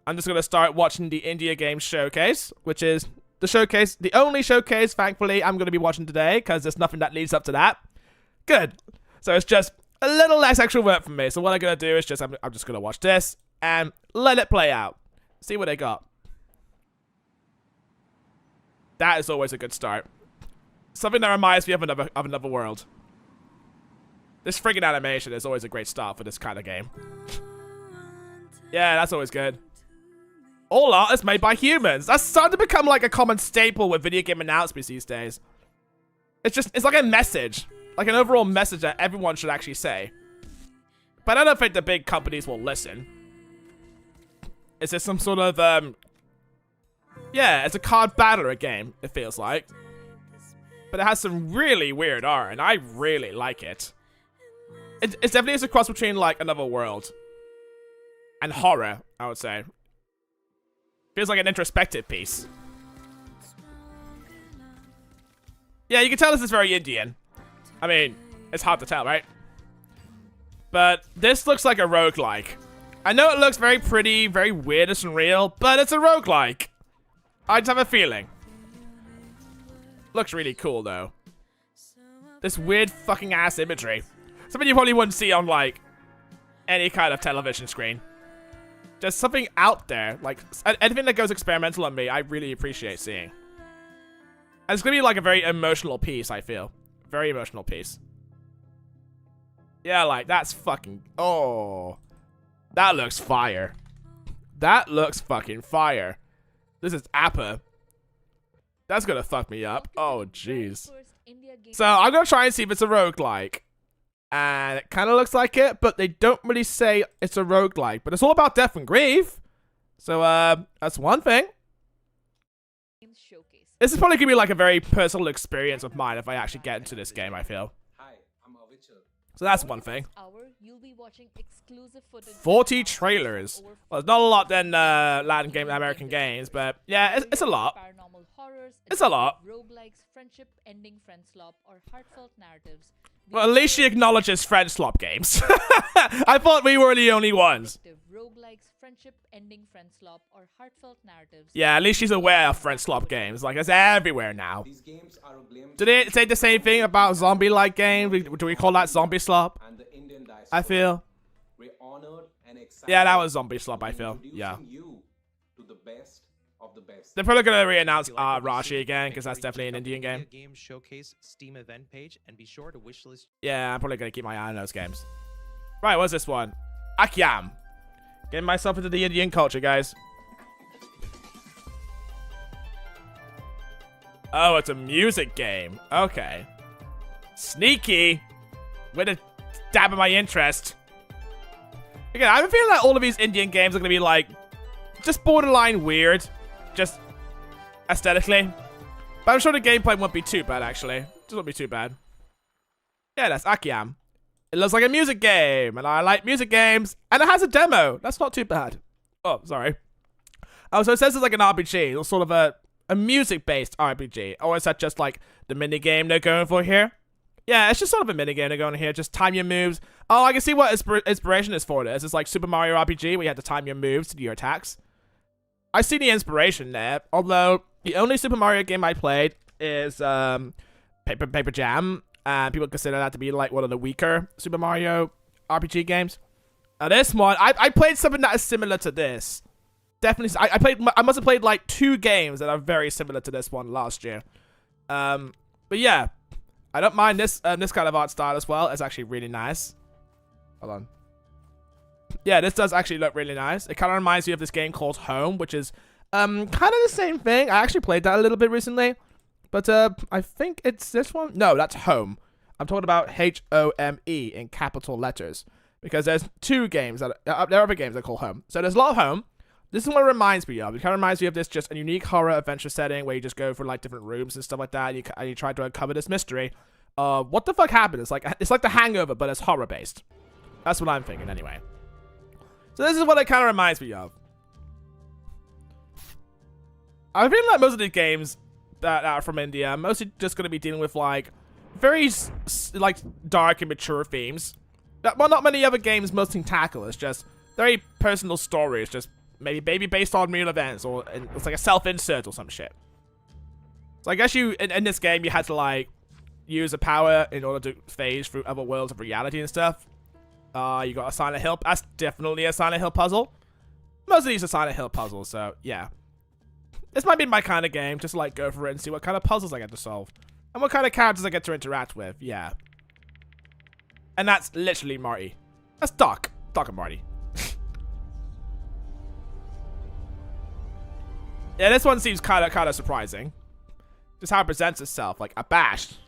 I'm just gonna start watching the India Games showcase, which is the only showcase, thankfully, I'm gonna be watching today, because there's nothing that leads up to that. Good. So it's just a little less extra work for me. So what I'm gonna do is just, I'm just gonna watch this and let it play out. See what they got. That is always a good start. Something that reminds me of another world. This friggin' animation is always a great start for this kind of game. Yeah, that's always good. All art is made by humans. That's starting to become like a common staple with video game announcements these days. It's like a message. Like an overall message that everyone should actually say. But I don't think the big companies will listen. Is this some sort of, yeah, it's a card battler game, it feels like. But it has some really weird art, and I really like it. It's definitely a cross between, like, another world and horror, I would say. Feels like an introspective piece. Yeah, you can tell this is very Indian. I mean, it's hard to tell, right? But this looks like a roguelike. I know it looks very pretty, very weird and real, but it's a roguelike. I just have a feeling. Looks really cool, though. This weird fucking ass imagery. Something you probably wouldn't see on, like, any kind of television screen. Just something out there. Like, anything that goes experimental on me, I really appreciate seeing. And it's gonna be, like, a very emotional piece, I feel. Very emotional piece. Yeah, like, that's fucking... Oh. That looks fire. That looks fucking fire. This is Appa. That's gonna fuck me up. Oh, jeez. So, I'm gonna try and see if it's a roguelike. And it kind of looks like it, but they don't really say it's a roguelike. But it's all about death and grief. So, that's one thing. This is probably gonna be like a very personal experience of mine if I actually get into this game, I feel. So that's one thing. 40 trailers. Well, it's not a lot than Latin game, American games, but yeah, it's a lot. It's a lot. Well, at least she acknowledges friend slop games. I thought we were the only ones. Yeah, at least she's aware of friend slop games. Like, it's everywhere now. Do they say the same thing about zombie-like games? Do we call that zombie slop? I feel. Yeah, that was zombie slop, I feel. Yeah. They're probably gonna re-announce Rashi again, because that's definitely an Indian game. Yeah, I'm probably gonna keep my eye on those games. Right, what's this one? Akyam. Getting myself into the Indian culture, guys. Oh, it's a music game. Okay. Sneaky. Way to dab in my interest. Again, I have a feeling that all of these Indian games are gonna be like just borderline weird. Just aesthetically. But I'm sure the gameplay won't be too bad, actually. Just won't be too bad. Yeah, that's Akyam. It looks like a music game, and I like music games, and it has a demo. That's not too bad. Oh, sorry. Oh, so it says it's like an RPG, or sort of a music-based RPG. Or is that just like the minigame they're going for here? Yeah, it's just sort of a minigame they're going here. Just time your moves. Oh, I can see what inspiration is for this. It's like Super Mario RPG, where you have to time your moves to do your attacks. I see the inspiration there, although the only Super Mario game I played is Paper Jam, and people consider that to be like one of the weaker Super Mario RPG games. Now this one, I played something that is similar to this. Definitely, I must have played like 2 games that are very similar to this one last year. But yeah, I don't mind this this kind of art style as well. It's actually really nice. Hold on. Yeah, this does actually look really nice. It kind of reminds me of this game called Home, which is kind of the same thing. I actually played that a little bit recently, but I think it's this one. No, that's Home. I'm talking about H-O-M-E in capital letters, because there's 2 games that there are other games that are called Home. So there's a lot of Home. This is what it reminds me of. It kind of reminds me of this just a unique horror adventure setting where you just go for like different rooms and stuff like that, and you try to uncover this mystery. What the fuck happened? It's like The Hangover, but it's horror based. That's what I'm thinking, anyway. So this is what it kind of reminds me of. I feel like most of the games that are from India are mostly just going to be dealing with like very like dark and mature themes. Well, not many other games mostly tackle. It's just very personal stories, just maybe based on real events, or it's like a self-insert or some shit. So I guess in this game you had to like use a power in order to phase through other worlds of reality and stuff. You got a Silent Hill. That's definitely a Silent Hill puzzle. Most of these are Silent Hill puzzles, so yeah. This might be my kind of game, just like go for it and see what kind of puzzles I get to solve. And what kind of characters I get to interact with, yeah. And that's literally Marty. That's Doc. Doc and Marty. Yeah, this one seems kind of surprising. Just how it presents itself, like abashed.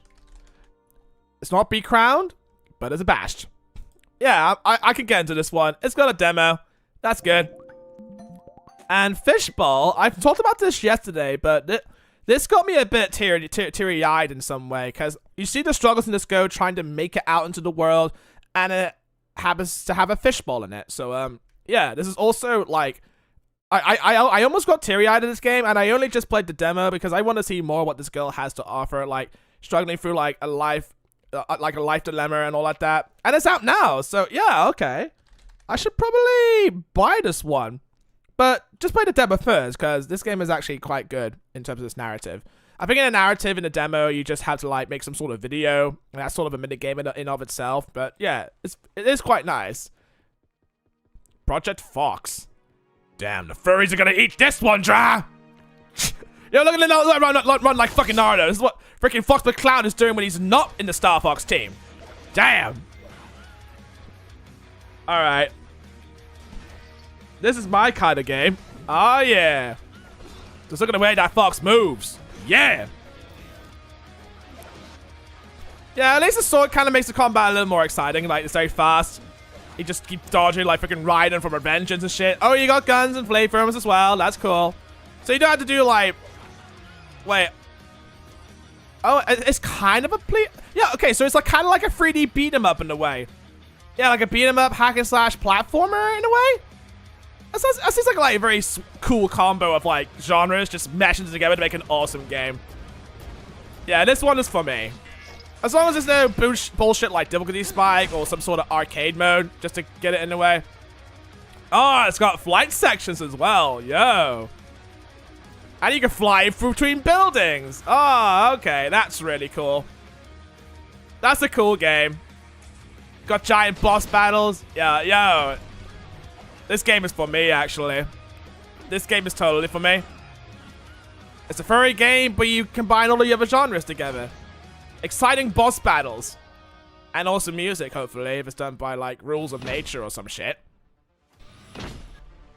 It's not be crowned, but it's abashed. Yeah, I can get into this one. It's got a demo. That's good. And Fishbowl, I talked about this yesterday, but this got me a bit teary-eyed in some way, because you see the struggles in this go trying to make it out into the world, and it happens to have a fishbowl in it. So, yeah, this is also, like, I almost got teary-eyed in this game, and I only just played the demo because I want to see more what this girl has to offer, like, struggling through, like, a life dilemma and all like that. And it's out now, so, yeah, okay. I should probably buy this one. But just play the demo first, because this game is actually quite good in terms of this narrative. I think in a narrative in the demo, you just have to like make some sort of video, and that's sort of a mini game in of itself. But yeah, it is quite nice. Project Fox. Damn, the furries are gonna eat this one, Dra! Yo, look at it run like fucking Naruto. This is what freaking Fox McCloud is doing when he's not in the Star Fox team. Damn. All right. This is my kind of game. Oh, yeah. Just look at the way that Fox moves. Yeah. Yeah, at least the sword kind of makes the combat a little more exciting. Like, it's very fast. You just keep dodging, like, freaking Raiden from Revengeance and shit. Oh, you got guns and flamethrowers as well. That's cool. So you don't have to do, like... Wait. Oh, it's kind of a... Yeah, okay, so it's like kind of like a 3D beat-em-up in a way. Yeah, like a beat-em-up, hack-and-slash platformer in a way. That seems like a very cool combo of like genres just meshing together to make an awesome game. Yeah, this one is for me. As long as there's no bullshit like difficulty spike or some sort of arcade mode just to get it in the way. Oh, it's got flight sections as well. Yo. And you can fly through between buildings. Oh, okay. That's really cool. That's a cool game. Got giant boss battles. Yeah, yo. This game is for me, actually. This game is totally for me. It's a furry game, but you combine all the other genres together. Exciting boss battles. And also music, hopefully, if it's done by, like, rules of nature or some shit.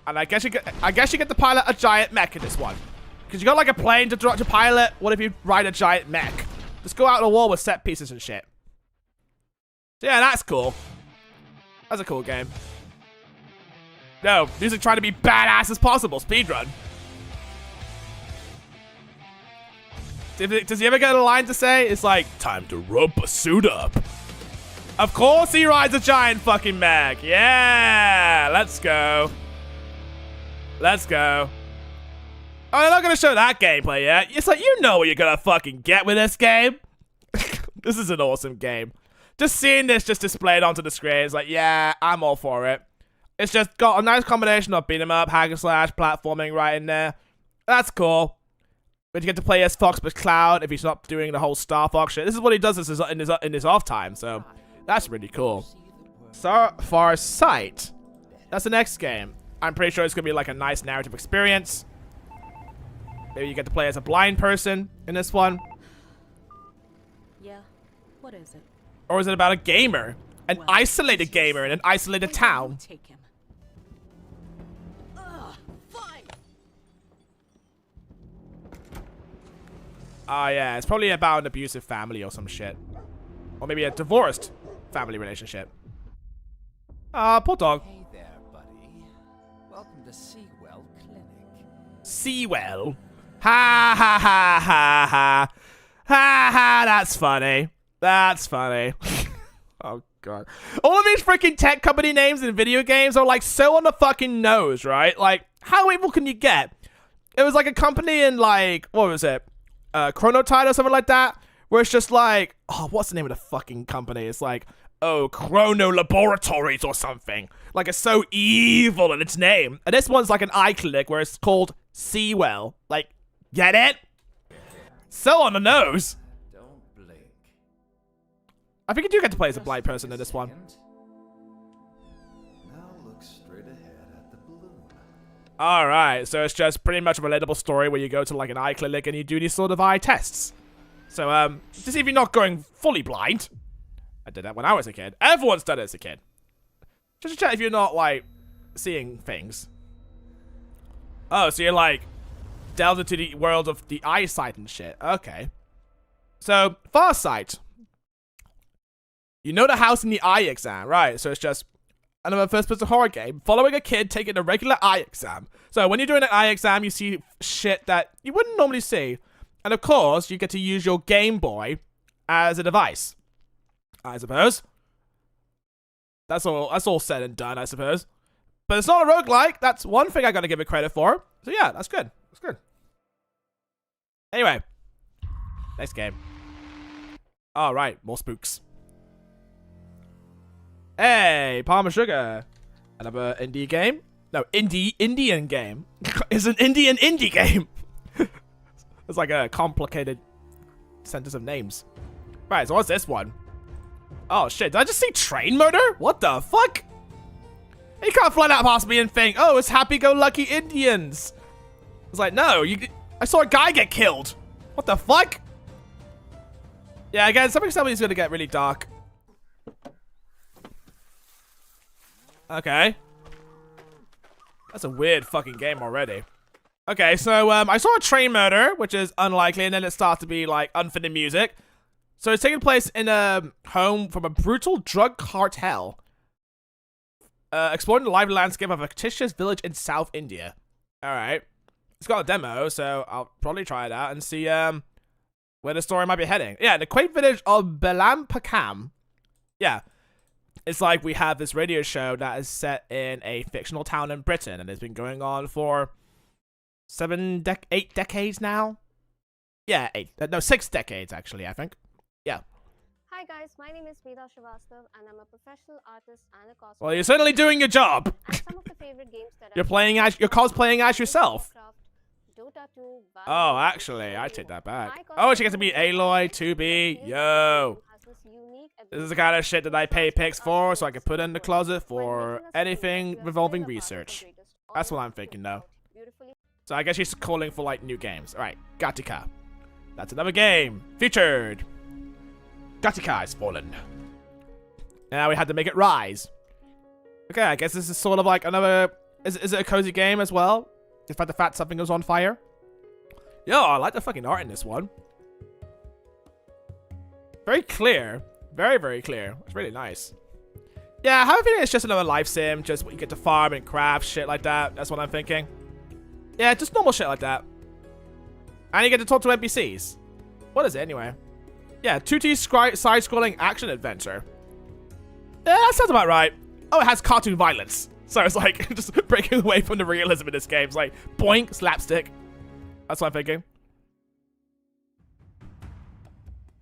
And I guess you get to pilot a giant mech in this one. Because you got, like, a plane to pilot. What if you ride a giant mech? Just go out on the wall with set pieces and shit. So, yeah, that's cool. That's a cool game. No, music trying to be badass as possible. Speedrun. Does he ever get a line to say? It's like, time to rope a suit up. Of course he rides a giant fucking mech. Yeah, let's go. Let's go. Oh, they're not going to show that gameplay yet. It's like, you know what you're going to fucking get with this game. This is an awesome game. Just seeing this just displayed onto the screen is like, yeah, I'm all for it. It's just got a nice combination of beat 'em up, hack and slash, platforming right in there. That's cool. But you get to play as Fox McCloud if he's not doing the whole Star Fox shit. This is what he does in his off time, so that's really cool. Far Sight. That's the next game. I'm pretty sure it's gonna be like a nice narrative experience. Maybe you get to play as a blind person in this one. Yeah. What is it? Or is it about a gamer? An isolated gamer in an isolated town. Take him. Fine. Yeah, it's probably about an abusive family or some shit. Or maybe a divorced family relationship. Poor dog. Hey there, buddy. Welcome to Seawell Clinic. Seawell? Ha ha ha ha ha. Ha ha, that's funny. That's funny. Oh god. All of these freaking tech company names in video games are like so on the fucking nose, right? Like, how evil can you get? It was like a company in like, what was it? Chrono Tide or something like that, where it's just like, oh, what's the name of the fucking company? It's like oh, Chrono Laboratories or something. Like, it's so evil in its name. And this one's like an eye clinic where it's called Seawell. Like, get it? So on the nose. Don't blink. I think you do get to play as a Just blind person in this one. second. Now look straight ahead at the balloon. Alright, so it's just pretty much a relatable story where you go to like an eye clinic and you do these sort of eye tests. So, to see if you're not going fully blind. I did that when I was a kid. Everyone's done it as a kid. Just to check if you're not, like, seeing things. Oh, so you're, like, delved into the world of the eyesight and shit. Okay. So, Farsight. You know the house in the eye exam, right? So it's just another first-person horror game following a kid taking a regular eye exam. So when you're doing an eye exam, you see shit that you wouldn't normally see. And of course, you get to use your Game Boy as a device, I suppose. That's all said and done, I suppose. But it's not a roguelike. That's one thing I gotta give it credit for. So yeah, that's good. That's good. Anyway. Next game. Alright, more spooks. Hey, Palm of Sugar. Another indie game? No, Indian game. It's an Indian indie game. It's like a complicated sentence of names. Right, so what's this one? Oh shit, did I just see train murder? What the fuck? You can't fly that past me and think, oh, it's happy-go-lucky Indians. It's like, no, I saw a guy get killed. What the fuck? Yeah, again, something's gonna get really dark. Okay. That's a weird fucking game already. Okay, so, I saw a train murder, which is unlikely, and then it starts to be, like, unfinished music. So it's taking place in a home from a brutal drug cartel. Exploring the lively landscape of a fictitious village in South India. Alright. It's got a demo, so I'll probably try it out and see, where the story might be heading. Yeah, the quaint village of Belampakam. Yeah. It's like we have this radio show that is set in a fictional town in Britain, and it's been going on for 8 decades now? Yeah, 6 decades, actually, I think. Yeah. Hi guys, my name is Veda Srivastav and I'm a professional artist and a cosplayer. Well, you're certainly doing your job. And some of the favorite games that You're cosplaying as yourself. Dota 2, Valorant, Oh, actually, I take that My back. Oh, she gets to be cosplay Aloy, is 2B. Yo. has this unique This is the kind of shit that I pay pics for, so I can put in the closet for anything revolving research. That's what I'm thinking, though. So I guess she's calling for, like, new games. Alright, Gattaca. That's another game. Featured. Gattaca has fallen. Now we had to make it rise. Okay, I guess this is sort of like another... Is it a cozy game as well? Despite the fact something was on fire? Yo, I like the fucking art in this one. Very clear. Very, very clear. It's really nice. Yeah, I have a feeling it's just another life sim. Just you get to farm and craft, shit like that. That's what I'm thinking. Yeah, just normal shit like that. And you get to talk to NPCs. What is it anyway? Yeah, 2D side-scrolling action adventure. Yeah, that sounds about right. Oh, it has cartoon violence. So it's like, just breaking away from the realism in this game. It's like, boink, slapstick. That's what I'm thinking.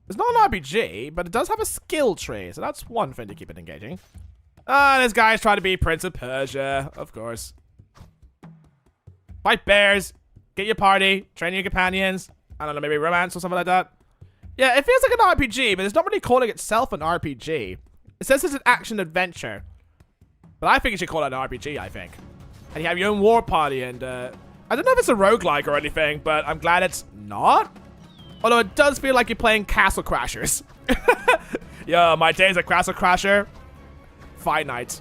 It's not an RPG, but it does have a skill tree. So that's one thing to keep it engaging. This guy's trying to be Prince of Persia. Of course. Fight bears. Get your party. Train your companions. I don't know, maybe romance or something like that. Yeah, it feels like an RPG, but it's not really calling itself an RPG. It says it's an action adventure. But I think you should call it an RPG, I think. And you have your own war party, and I don't know if it's a roguelike or anything, but I'm glad it's not. Although it does feel like you're playing Castle Crashers. Yo, my days of Castle Crasher. Finite.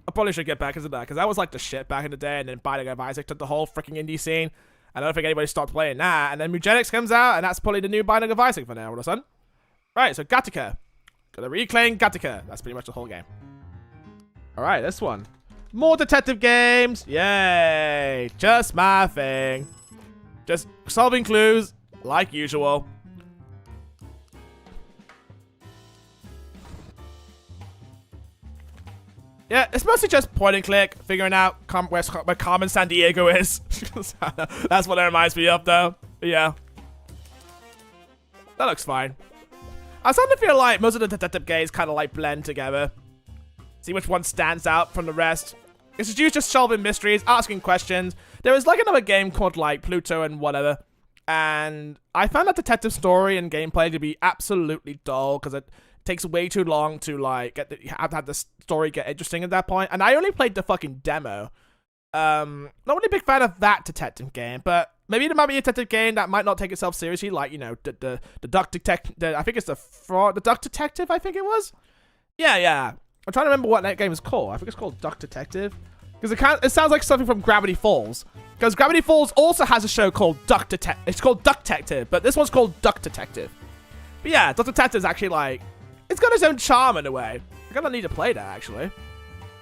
I probably should get back into that, because that was like the shit back in the day, and then Binding of Isaac took the whole freaking indie scene. I don't think anybody stopped playing that. And then Mugenics comes out, and that's probably the new Binding of Isaac for now, all of a sudden. Right, so Gattaca. Gotta reclaim Gattaca. That's pretty much the whole game. Alright, this one. More detective games. Yay. Just my thing. Just solving clues, like usual. Yeah, it's mostly just point and click, figuring out where Carmen San Diego is. That's what it reminds me of, though. But yeah. That looks fine. I starting to feel like most of the detective games kind of like blend together. See which one stands out from the rest. It's you just solving mysteries, asking questions. There was like another game called like Pluto and whatever. And I found that detective story and gameplay to be absolutely dull because it takes way too long to like have the story get interesting at that point. And I only played the fucking demo. Not really a big fan of that detective game, but maybe there might be a detective game that might not take itself seriously, like, you know, the Duck Detective. I think it's the Duck Detective. I think it was. Yeah. I'm trying to remember what that game is called. I think it's called Duck Detective because it sounds like something from Gravity Falls. Because Gravity Falls also has a show called Duck Detective. It's called Duck Detective, but this one's called Duck Detective. But yeah, Duck Detective is actually like, it's got its own charm in a way. I'm gonna need to play that actually.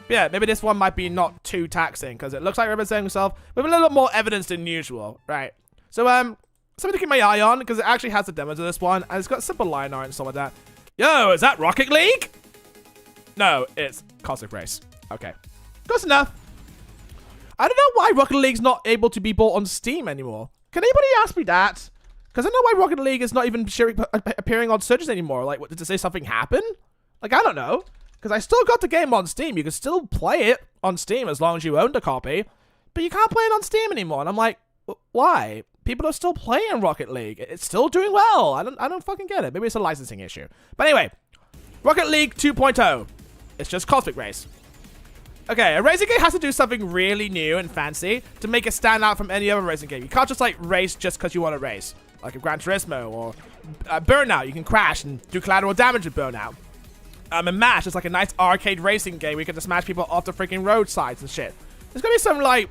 But yeah, maybe this one might be not too taxing because it looks like representing himself with a little bit more evidence than usual, right? So something to keep my eye on because it actually has the demos of this one and it's got simple line art and stuff like that. Yo, is that Rocket League? No, it's Cosmic Race. Okay, close enough. I don't know why Rocket League's not able to be bought on Steam anymore. Can anybody ask me that? Because I know why Rocket League is not even appearing on searches anymore. Like, what, did it say something happened? Like, I don't know. Because I still got the game on Steam. You can still play it on Steam as long as you owned a copy. But you can't play it on Steam anymore. And I'm like, why? People are still playing Rocket League. It's still doing well. I don't fucking get it. Maybe it's a licensing issue. But anyway, Rocket League 2.0. It's just Cosmic Race. Okay, a racing game has to do something really new and fancy to make it stand out from any other racing game. You can't just like race just because you want to race. Like a Gran Turismo or Burnout. You can crash and do collateral damage with Burnout. And MASH is like a nice arcade racing game where you can just smash people off the freaking roadsides and shit. There's gonna be some like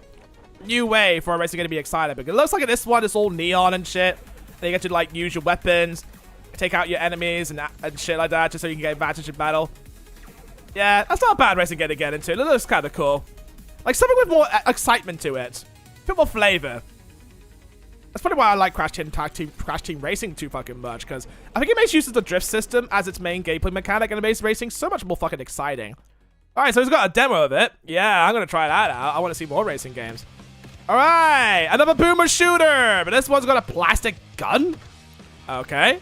new way for a racing game to be excited because it looks like this one is all neon and shit. Then you get to like use your weapons, take out your enemies and shit like that just so you can get advantage in battle. Yeah, that's not a bad racing game to get into. It looks kind of cool. Like something with more excitement to it. A bit more flavor. That's probably why I like Crash Team Racing too fucking much, because I think it makes use of the drift system as its main gameplay mechanic and it makes racing so much more fucking exciting. Alright, so he's got a demo of it. Yeah, I'm gonna try that out. I want to see more racing games. Alright, another boomer shooter, but this one's got a plastic gun. Okay.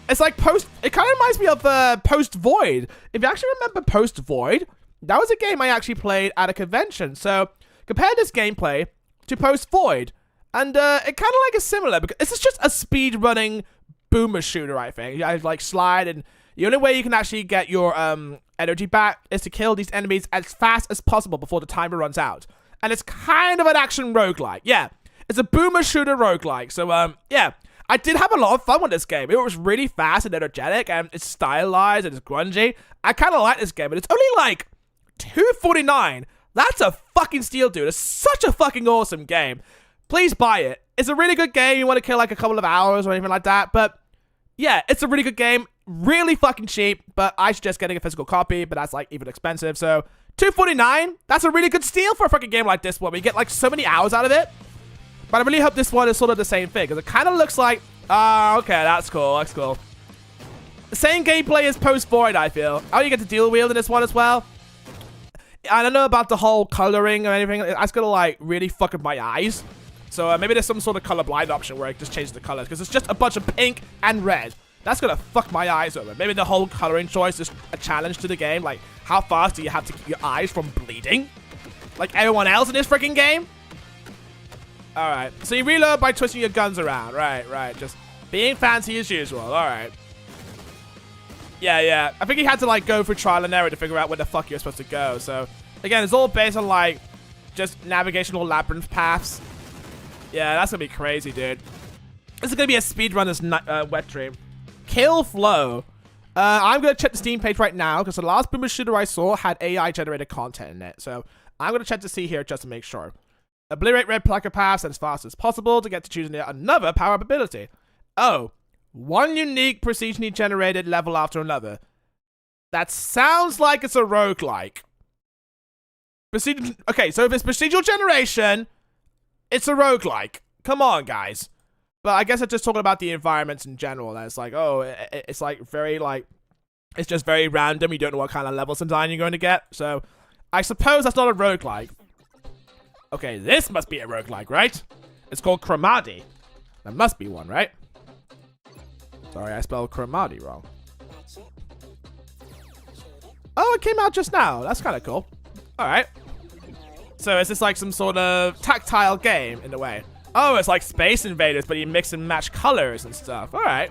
It's like it kind of reminds me of Post Void. If you actually remember Post Void, that was a game I actually played at a convention. So compare this gameplay to Post Void. And it kind of like is similar because this is just a speed running boomer shooter, I think. You like slide and the only way you can actually get your energy back is to kill these enemies as fast as possible before the timer runs out. And it's kind of an action roguelike. Yeah, it's a boomer shooter roguelike. So yeah, I did have a lot of fun with this game. It was really fast and energetic and it's stylized and it's grungy. I kind of like this game, but it's only like $2.49. That's a fucking steal, dude. It's such a fucking awesome game. Please buy it. It's a really good game. You want to kill like a couple of hours or anything like that. But yeah, it's a really good game. Really fucking cheap. But I suggest getting a physical copy. But that's like even expensive. So $2.49. That's a really good steal for a fucking game like this one. Where you get like so many hours out of it. But I really hope this one is sort of the same thing. Because it kind of looks like... Oh, okay. That's cool. That's cool. The same gameplay as Post Void, I feel. Oh, you get the dual wield in this one as well. I don't know about the whole coloring or anything. That's gonna like really fuck up my eyes. So maybe there's some sort of colorblind option where it just changes the colors because it's just a bunch of pink and red. That's gonna fuck my eyes over. Maybe the whole coloring choice is a challenge to the game. Like, how fast do you have to keep your eyes from bleeding? Like everyone else in this freaking game? Alright. So you reload by twisting your guns around. Right. Just being fancy as usual. Alright. Yeah. I think he had to like go through trial and error to figure out where the fuck you're supposed to go. So again, it's all based on like just navigational labyrinth paths. Yeah, that's gonna be crazy, dude. This is gonna be a speedrunner's wet dream. Kill Flow. I'm gonna check the Steam page right now because the last boomer shooter I saw had AI generated content in it. So I'm gonna check to see here just to make sure. Obliterate red plucker paths as fast as possible to get to choosing another power-up ability. Oh, one unique procedurally generated level after another. That sounds like it's a roguelike. Okay, so if it's procedural generation, it's a roguelike. Come on, guys. But I guess I'm just talking about the environments in general. And it's like, oh, it's like very like, it's just very random. You don't know what kind of level design you're going to get. So I suppose that's not a roguelike. Okay, this must be a roguelike, right? It's called Chromati. There must be one, right? Sorry, I spelled Chromati wrong. Oh, it came out just now. That's kind of cool. All right. So is this like some sort of tactile game in a way? Oh, it's like Space Invaders, but you mix and match colors and stuff. All right.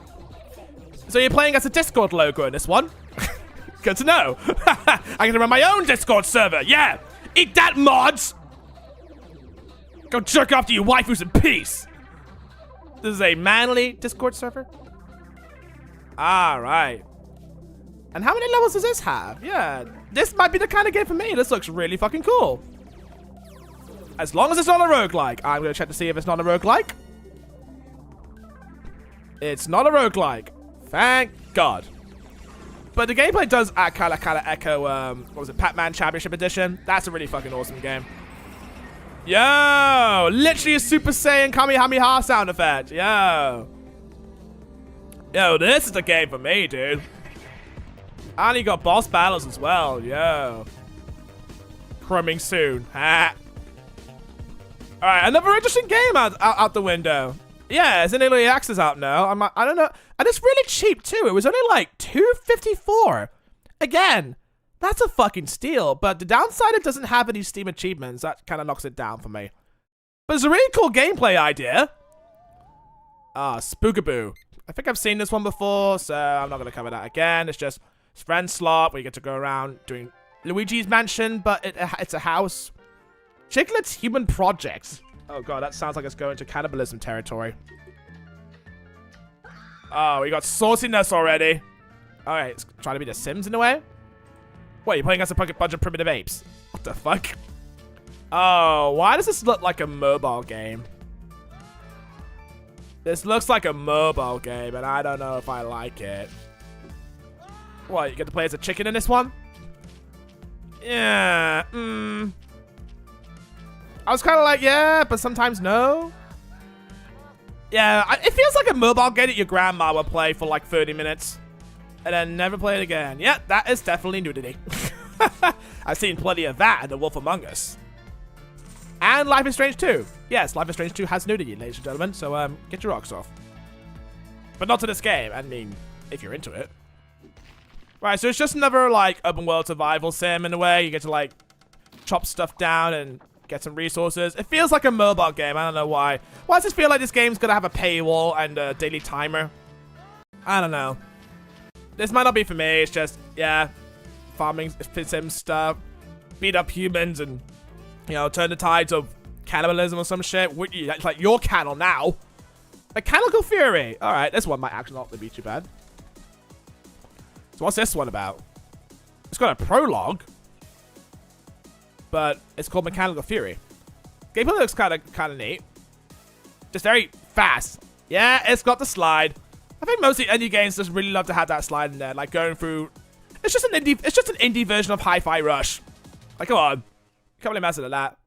So you're playing as a Discord logo in this one? Good to know. I can run my own Discord server. Yeah. Eat that, mods. Go jerk off to your waifus in peace. This is a manly Discord server. All right. And how many levels does this have? Yeah, this might be the kind of game for me. This looks really fucking cool. As long as it's not a roguelike. I'm going to check to see if it's not a roguelike. It's not a roguelike. Thank God. But the gameplay does kind of echo, what was it, Pac-Man Championship Edition. That's a really fucking awesome game. Yo, literally a Super Saiyan Kamehameha sound effect. Yo, this is the game for me, dude. And you got boss battles as well. Yo, coming soon. Ha. All right, another interesting game out the window. Yeah, it's in early access out now. I don't know, and it's really cheap too. It was only like $2.54. Again, that's a fucking steal. But the downside, it doesn't have any Steam achievements. That kind of knocks it down for me. But it's a really cool gameplay idea. Spookaboo. I think I've seen this one before, so I'm not gonna cover that again. It's just friend slot where you get to go around doing Luigi's Mansion, but it's a house. Chiclet's Human Projects. Oh god, that sounds like it's going to cannibalism territory. Oh, we got sauciness already. Alright, it's trying to be The Sims in a way. What, you're playing as a bunch of primitive apes? What the fuck? Oh, why does this look like a mobile game? This looks like a mobile game, and I don't know if I like it. What, you get to play as a chicken in this one? Yeah, I was kind of like, yeah, but sometimes no. Yeah, it feels like a mobile game that your grandma would play for like 30 minutes and then never play it again. Yeah, that is definitely nudity. I've seen plenty of that in The Wolf Among Us. And Life is Strange 2. Yes, Life is Strange 2 has nudity, ladies and gentlemen, so get your rocks off. But not to this game. I mean, if you're into it. Right, so it's just another like open world survival sim in a way. You get to like chop stuff down and get some resources. It feels like a mobile game. I don't know why. Why does this feel like this game's gonna have a paywall and a daily timer? I don't know. This might not be for me. It's just, yeah, farming sim stuff, beat up humans, and you know, turn the tides of cannibalism or some shit. It's like your channel now. Mechanical Fury. All right, this one might actually not be too bad. So what's this one about? It's got a prologue, but it's called Mechanical Fury. Gameplay looks kind of neat. Just very fast. Yeah, it's got the slide. I think most of the indie games just really love to have that slide in there, like going through. It's just an indie version of Hi-Fi Rush. Like, come on, can't really mess with that.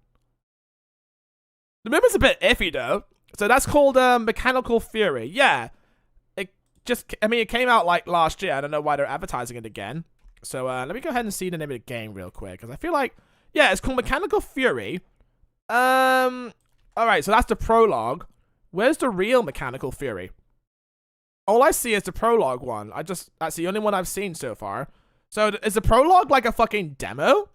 The movement's a bit iffy though. So that's called Mechanical Fury. Yeah, it came out like last year. I don't know why they're advertising it again. So let me go ahead and see the name of the game real quick, because I feel like, yeah, it's called Mechanical Fury. All right, so that's the prologue. Where's the real Mechanical Fury? All I see is the prologue one. That's the only one I've seen so far. So is the prologue like a fucking demo?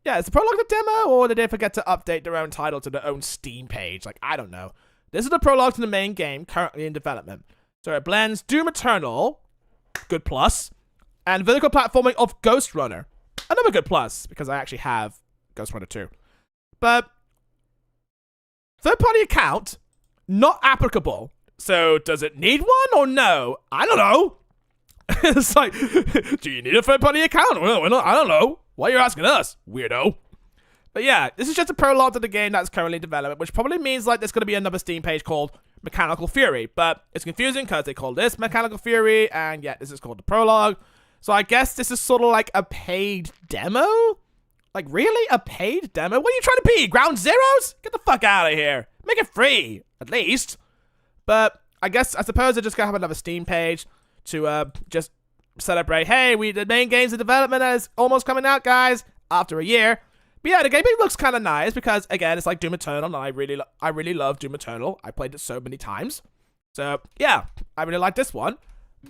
Yeah, is the prologue the demo, or did they forget to update their own title to their own Steam page? Like, I don't know. This is the prologue to the main game currently in development. So it blends Doom Eternal, good plus, and vertical platforming of Ghost Runner, another good plus, because I actually have Ghost Runner 2. But third-party account, not applicable. So does it need one or no? I don't know. It's like, do you need a third-party account? Well, I don't know. Why are you asking us, weirdo? But yeah, this is just a prologue to the game that's currently in development, which probably means like there's going to be another Steam page called Mechanical Fury, but it's confusing because they call this Mechanical Fury, and yeah, this is called the prologue. So I guess this is sort of like a paid demo? Like, really? A paid demo? What are you trying to be? Ground Zeroes? Get the fuck out of here. Make it free, at least. But I suppose they're just gonna have another Steam page to just celebrate, hey, the main game's in development and it's almost coming out, guys, after a year. But yeah, the gameplay looks kind of nice because, again, it's like Doom Eternal, and I really love Doom Eternal. I played it so many times. So, yeah, I really like this one.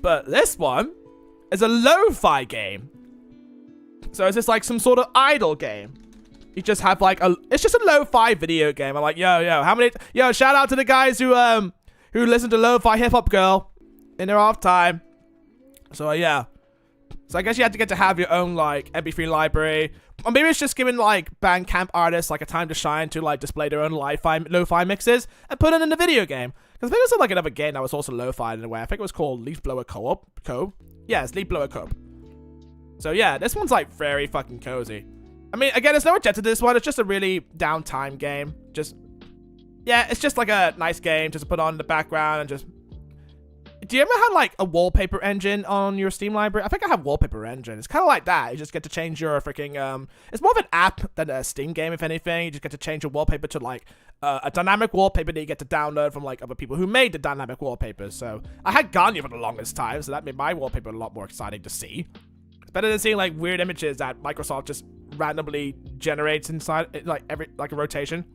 But this one is a lo-fi game. So is this like some sort of idle game? You just have like it's just a lo-fi video game. I'm like, yo, shout out to the guys who listen to lo-fi hip-hop girl in their off time. So yeah. So I guess you have to get to have your own like MP3 library. Or maybe it's just giving like Bandcamp artists like a time to shine to like display their own lo-fi mixes and put it in the video game. Because I think there's like another game that was also lo-fi in a way. I think it was called Leaf Blower Co-op. Yeah, it's Leaf Blower Co-op. So yeah, this one's like very fucking cozy. I mean, again, there's no agenda to this one. It's just a really downtime game. It's just like a nice game just to put on in the background and just... Do you ever have like a wallpaper engine on your Steam library? I think I have wallpaper engine. It's kind of like that. You just get to change your freaking... It's more of an app than a Steam game, if anything. You just get to change your wallpaper to like a dynamic wallpaper that you get to download from like other people who made the dynamic wallpapers. So I had Ganya for the longest time, so that made my wallpaper a lot more exciting to see. It's better than seeing like weird images that Microsoft just randomly generates inside like a rotation.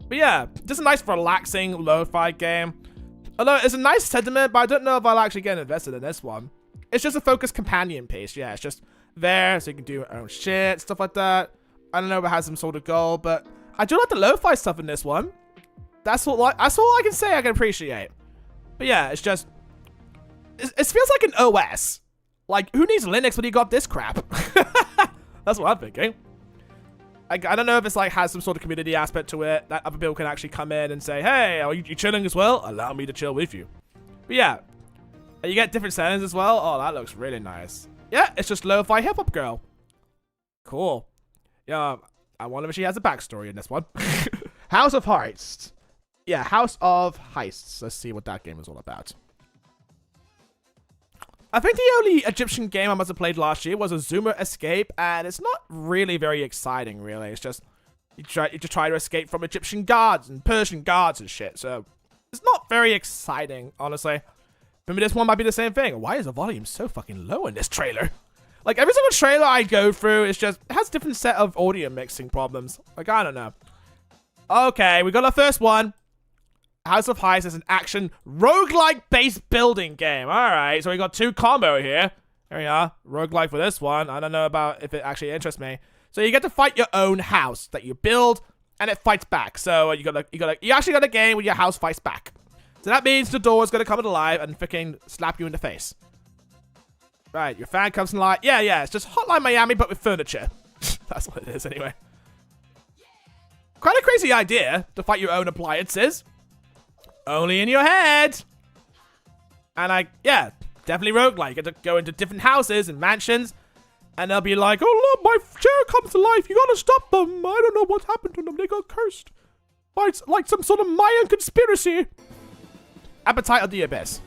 But yeah, just a nice relaxing lo-fi game. Although it's a nice sentiment, but I don't know if I'll actually get invested in this one. It's just a focused companion piece. Yeah, it's just there so you can do your own shit, stuff like that. I don't know if it has some sort of goal, but I do like the lo-fi stuff in this one. That's all I can say I can appreciate. But yeah, it's just it feels like an OS. Like, who needs Linux when you got this crap? That's what I'm thinking. I don't know if it's like has some sort of community aspect to it that other people can actually come in and say, hey, are you chilling as well? Allow me to chill with you. But yeah, and you get different settings as well. Oh, that looks really nice. Yeah, it's just lo-fi hip-hop girl. Cool. Yeah, I wonder if she has a backstory in this one. House of Heists. Yeah, House of Heists. Let's see what that game is all about. I think the only Egyptian game I must have played last year was a Zoomer Escape, and it's not really very exciting, really. It's just, you try to escape from Egyptian guards and Persian guards and shit, so it's not very exciting, honestly. Maybe this one might be the same thing. Why is the volume so fucking low in this trailer? Like, every single trailer I go through, it has a different set of audio mixing problems. Like, I don't know. Okay, we got our first one. House of Heists is an action roguelike based building game. Alright, so we got two combo here. There we are. Roguelike for this one. I don't know about if it actually interests me. So you get to fight your own house that you build, and it fights back. So you actually got a game where your house fights back. So that means the door is gonna come alive and freaking slap you in the face. Right, your fan comes alive. Yeah, it's just Hotline Miami but with furniture. That's what it is anyway. Quite a crazy idea to fight your own appliances. Only in your head. And definitely roguelike. You get to go into different houses and mansions, and they'll be like, oh look, my chair comes to life. You gotta stop them. I don't know what happened to them. They got cursed. It's like some sort of Mayan conspiracy. Appetite of the Abyss.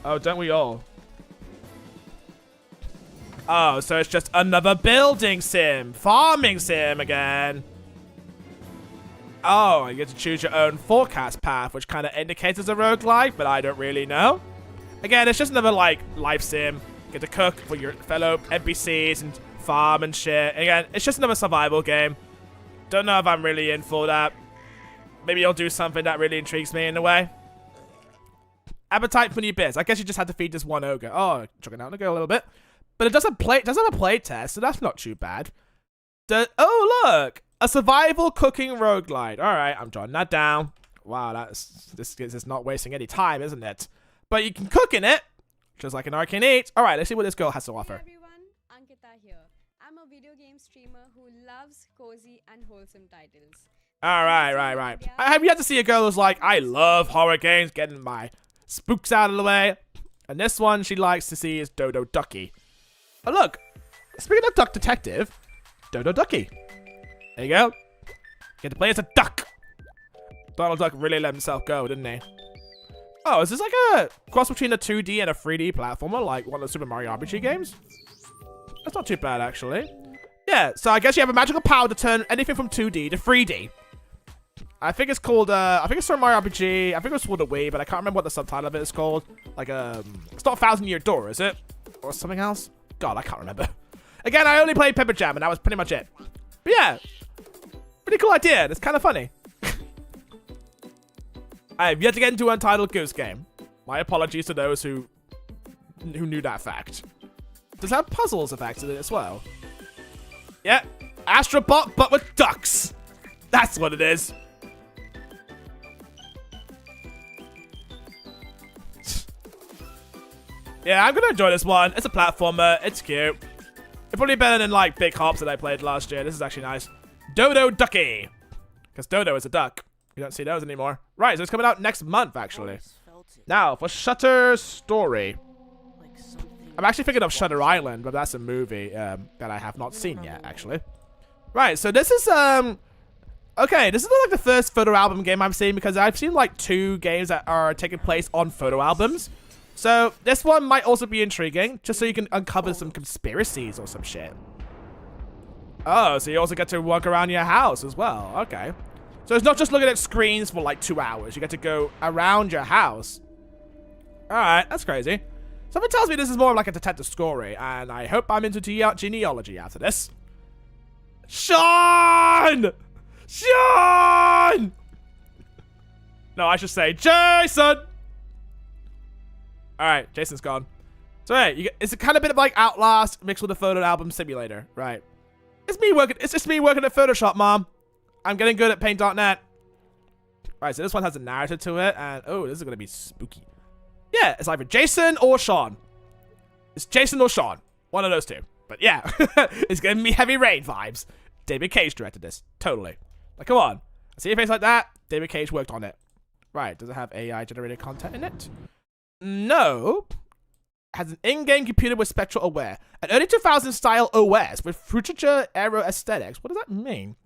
Oh, don't we all? Oh, so it's just another building sim. Farming sim again. Oh, you get to choose your own forecast path, which kind of indicates it's a roguelike, but I don't really know. Again, it's just another, like, life sim. You get to cook for your fellow NPCs and farm and shit. Again, it's just another survival game. Don't know if I'm really in for that. Maybe you'll do something that really intrigues me in a way. Appetite for the Abyss. I guess you just had to feed this one ogre. Oh, chugging out the go a little bit. But it does have a play test, so that's not too bad. Oh, look! A survival cooking roguelite. Alright, I'm jotting that down. Wow, this is not wasting any time, isn't it? But you can cook in it, just like an arcane eat. Alright, let's see what this girl has to offer. Hey everyone, Ankita here. I'm a video game streamer who loves cozy and wholesome titles. Alright, right. I have yet to see a girl who's like, I love horror games, getting my spooks out of the way. And this one she likes to see is Dodo Ducky. Oh look, speaking of Duck Detective, Dodo Ducky. There you go. Get to play as a duck. Donald Duck really let himself go, didn't he? Oh, is this like a cross between a 2D and a 3D platformer, like one of the Super Mario RPG games? That's not too bad, actually. Yeah, so I guess you have a magical power to turn anything from 2D to 3D. I think it's called, I think it's Super Mario RPG. I think it was called a Wii, but I can't remember what the subtitle of it is called. Like, it's not 1,000 Year Door, is it? Or something else? God, I can't remember. Again, I only played Pepper Jam, and that was pretty much it. But yeah, pretty cool idea. It's kind of funny. I have yet to get into Untitled Goose Game. My apologies to those who knew that fact. Does it have puzzles effects in it as well? Yeah, Astrobot, but with ducks. That's what it is. Yeah, I'm gonna enjoy this one. It's a platformer. It's cute. It's probably better than like Big Hops that I played last year. This is actually nice. Dodo Ducky. Because Dodo is a duck. You don't see those anymore. Right, so it's coming out next month, actually. Now, for Shutter Story. I'm actually thinking of Shutter Island, but that's a movie that I have not seen yet, actually. Right, so this is, okay, this is like the first photo album game I'm seeing because I've seen like 2 games that are taking place on photo albums. So this one might also be intriguing, just so you can uncover some conspiracies or some shit. Oh, so you also get to walk around your house as well. Okay. So it's not just looking at screens for like 2 hours. You get to go around your house. Alright, that's crazy. Something tells me this is more like a detective story, and I hope I'm into genealogy after this. Sean! Sean! No, I should say Jason! Alright, Jason's gone. So hey, it's a kind of bit of like Outlast mixed with a photo album simulator, right? It's just me working at Photoshop, Mom. I'm getting good at paint.net. Alright, so this one has a narrative to it, and oh, this is gonna be spooky. Yeah, it's either Jason or Sean. It's Jason or Sean. One of those two. But yeah, it's giving me Heavy Rain vibes. David Cage directed this. Totally. Like, come on. I see a face like that. David Cage worked on it. Right, does it have AI generated content in it? No. It has an in-game computer with spectral aware. An early 2000s style OS with future era aesthetics. What does that mean?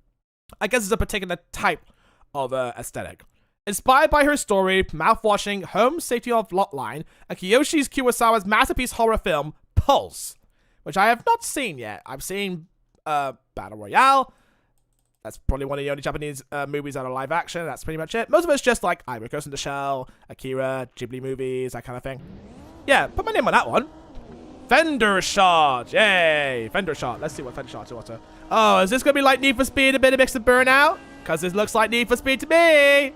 I guess it's a particular type of aesthetic. Inspired by her story, mouthwashing, home safety of Lotline, and Kiyoshi Kurosawa's masterpiece horror film, Pulse, which I have not seen yet. I've seen Battle Royale. That's probably one of the only Japanese movies that are live action. That's pretty much it. Most of it's just like Ivory Ghost in the Shell, Akira, Ghibli movies, that kind of thing. Yeah, put my name on that one. Fender Shot. Yay. Fender Shot. Let's see what Fender Shot's auto. Oh, is this going to be like Need for Speed, a bit of mix of Burnout? Because this looks like Need for Speed to me.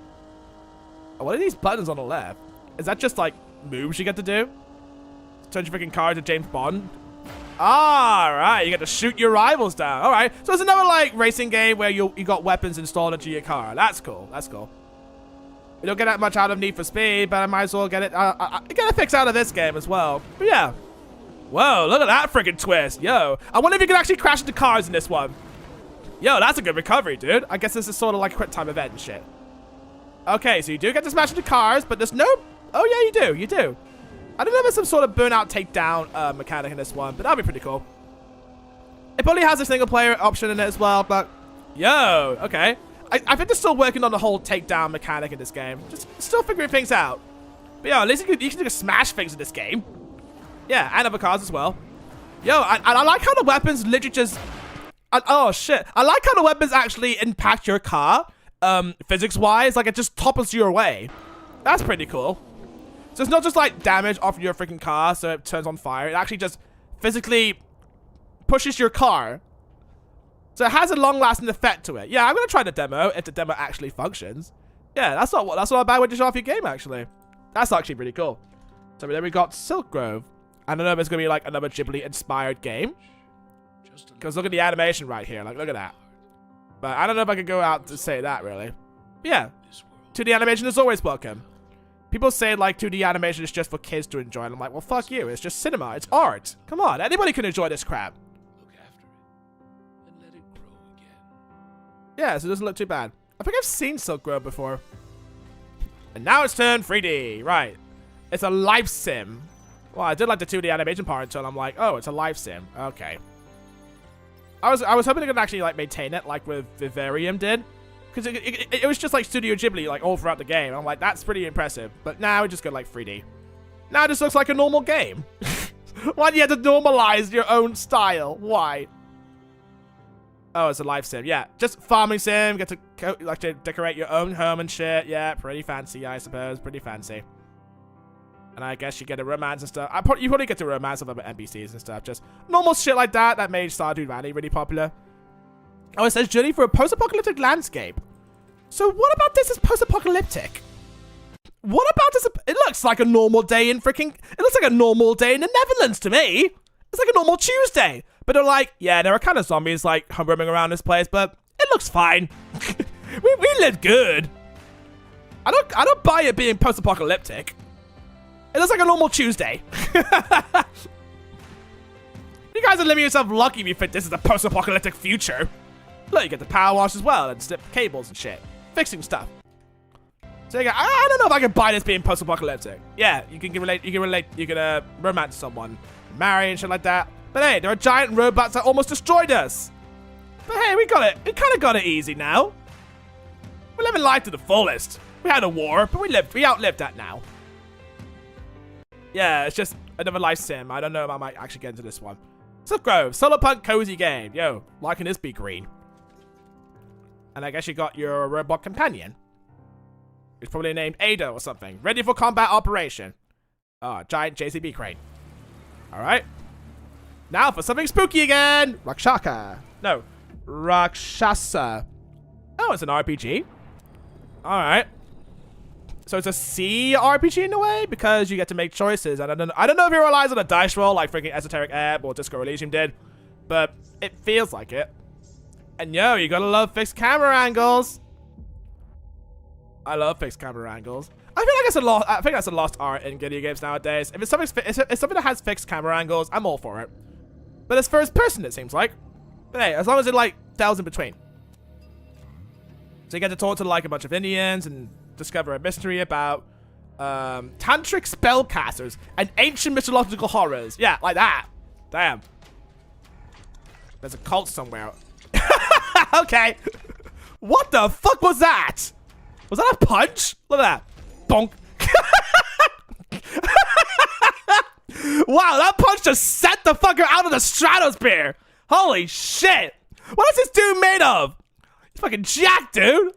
Oh, what are these buttons on the left? Is that just like moves you get to do? Turn your freaking car to James Bond. Alright, you get to shoot your rivals down. Alright, so it's another like racing game where you got weapons installed into your car. That's cool. That's cool. You don't get that much out of Need for Speed, but I might as well get it get a fix out of this game as well. But yeah. Whoa, look at that freaking twist. Yo, I wonder if you can actually crash into cars in this one. Yo, that's a good recovery, dude. I guess this is sort of like a quick time event and shit. Okay, so you do get to smash into cars, but there's no... Oh, yeah, you do. You do. I don't know if there's some sort of burnout takedown mechanic in this one, but that'd be pretty cool. It probably has a single player option in it as well, but... Yo, okay. I think they're still working on the whole takedown mechanic in this game. Just still figuring things out. But yo, at least you can just smash things in this game. Yeah, and other cars as well. Yo, I like how the weapons literally just... oh, shit. I like how the weapons actually impact your car. Physics-wise, like it just topples you away. That's pretty cool. So it's not just like damage off your freaking car so it turns on fire. It actually just physically pushes your car. So it has a long-lasting effect to it. Yeah, I'm gonna try the demo if the demo actually functions. Yeah, that's not a bad way to show off your game actually. That's actually pretty cool. So then we got Silk Grove. I don't know if it's gonna be like another Ghibli-inspired game. Because look at the animation right here. Like, look at that. But I don't know if I could go out to say that, really. But yeah, 2D animation is always welcome. People say, like, 2D animation is just for kids to enjoy. And I'm like, well, fuck you. It's just cinema. It's art. Come on. Anybody can enjoy this crap. Look after it and let it grow again. Yeah, so it doesn't look too bad. I think I've seen Silk Grove before. And now it's turned 3D. Right. It's a life sim. Well, I did like the 2D animation part until I'm like, oh, it's a life sim. Okay. I was hoping they could actually like maintain it like with Vivarium did, because it was just like Studio Ghibli like all throughout the game. I'm like, that's pretty impressive. But now it just got like 3D. Now it just looks like a normal game. Why do you have to normalize your own style? Why? Oh, it's a life sim. Yeah, just farming sim. Get to decorate your own home and shit. Yeah, pretty fancy, I suppose. Pretty fancy. And I guess you get a romance and stuff. You probably get to romance with other NPCs and stuff. Just normal shit like that that made Stardew Valley really popular. Oh, it says journey for a post-apocalyptic landscape. So what about this is post-apocalyptic? What about this? It looks like a normal day in freaking... It looks like a normal day in the Netherlands to me. It's like a normal Tuesday. But they're like, yeah, there are kind of zombies like roaming around this place, but it looks fine. we live good. I don't buy it being post-apocalyptic. It looks like a normal Tuesday. You guys are living yourself lucky if you think this is a post-apocalyptic future. Look, you get the power wash as well and snip cables and shit. Fixing stuff. So you go, I don't know if I can buy this being post-apocalyptic. Yeah, you can relate, you can romance someone, marry and shit like that. But hey, there are giant robots that almost destroyed us. But hey, we got it. We kind of got it easy now. We're living life to the fullest. We had a war, but we outlived that now. Yeah, it's just another life sim. I don't know if I might actually get into this one. Subgrove, Solar Punk cozy game. Yo, why can this be green? And I guess you got your robot companion. It's probably named Ada or something. Ready for combat operation. Oh, giant JCB crane. Alright. Now for something spooky again. Rakshaka. No. Rakshasa. Oh, it's an RPG. Alright. So it's a C RPG in a way because you get to make choices. And I don't know if it relies on a dice roll like freaking Esoteric Ebb or Disco Elysium did, but it feels like it. And yo, you gotta love fixed camera angles. I love fixed camera angles. I feel like I think that's a lost art in video games nowadays. If it's something that has fixed camera angles, I'm all for it. But it's first person, it seems like. But hey, as long as it like delves in between. So you get to talk to like a bunch of Indians and discover a mystery about tantric spellcasters and ancient mythological horrors. Yeah, like that. Damn. There's a cult somewhere. Okay. What the fuck was that? Was that a punch? Look at that. Bonk. Wow, that punch just set the fucker out of the stratosphere. Holy shit. What is this dude made of? He's fucking jacked, dude.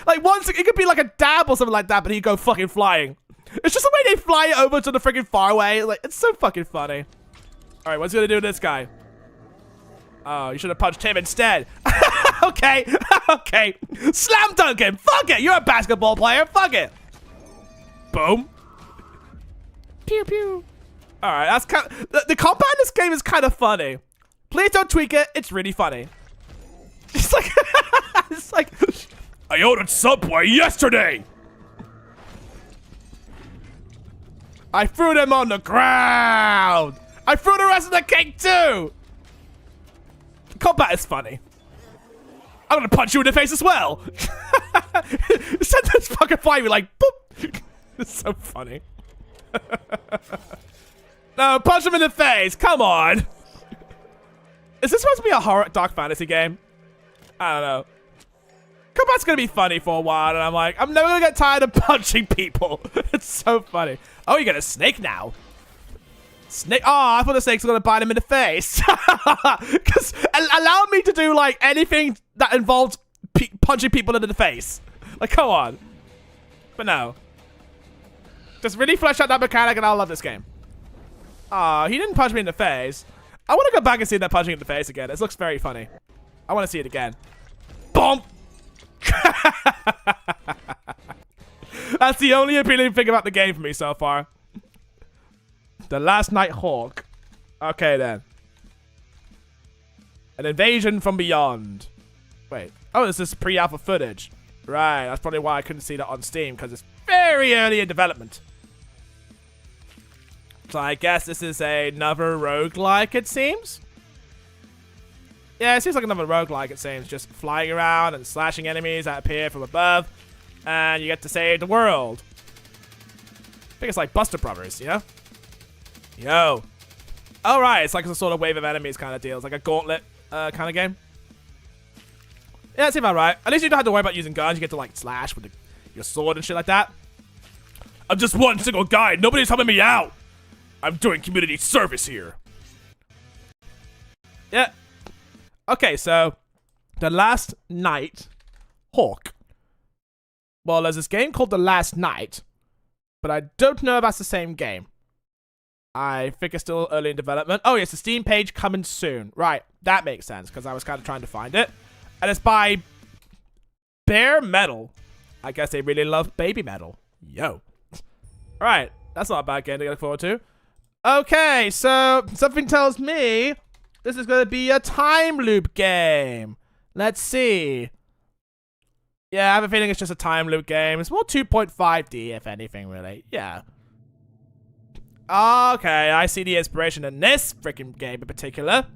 Like, once it could be like a dab or something like that, but he'd go fucking flying. It's just the way they fly over to the freaking faraway. Like, it's so fucking funny. Alright, what's he gonna do to this guy? Oh, you should have punched him instead. Okay, okay. Slam dunk him. Fuck it. You're a basketball player. Fuck it. Boom. Pew pew. All right, that's kind of, the combat in this game is kind of funny. Please don't tweak it. It's really funny. It's like, it's like, I ordered Subway yesterday. I threw them on the ground. I threw the rest of the cake too. Combat is funny. I'm gonna punch you in the face as well. Send this fucking fire like boop. It's so funny. No, punch him in the face. Come on. Is this supposed to be a horror dark fantasy game? I don't know. Combat's gonna be funny for a while, and I'm like, I'm never gonna get tired of punching people. It's so funny. Oh, you got a snake now. Snake. Oh, I thought the snake's gonna bite him in the face. Because allow me to do like anything that involves punching people into the face. Like, come on. But no. Just really flesh out that mechanic, and I'll love this game. Ah, he didn't punch me in the face. I want to go back and see that punching in the face again. It looks very funny. I want to see it again. Boom. That's the only appealing thing about the game for me so far. The Last Night Hawk. Okay, then. An invasion from beyond. Wait. Oh, this is pre-alpha footage. Right, that's probably why I couldn't see that on Steam, because it's very early in development. So I guess this is another roguelike, it seems. Yeah, it seems like another roguelike, it seems. Just flying around and slashing enemies that appear from above. And you get to save the world. I think it's like Buster Brothers, you know? Yo. Oh, right. It's like a sort of wave of enemies kind of deal. It's like a gauntlet kind of game. Yeah, it seems about right. At least you don't have to worry about using guns. You get to, like, slash with your sword and shit like that. I'm just one single guy. Nobody's helping me out. I'm doing community service here. Yeah. Okay, so The Last Night Hawk. Well, there's this game called The Last Night, but I don't know if that's the same game. I think it's still early in development. Oh, yes, the Steam page coming soon. Right, that makes sense, because I was kind of trying to find it. And it's by Bare Metal. I guess they really love baby metal. Yo. Alright, that's not a bad game to look forward to. Okay, so something tells me this is going to be a time loop game. Let's see. Yeah, I have a feeling it's just a time loop game. It's more 2.5D, if anything, really. Yeah. Okay, I see the inspiration in this freaking game in particular.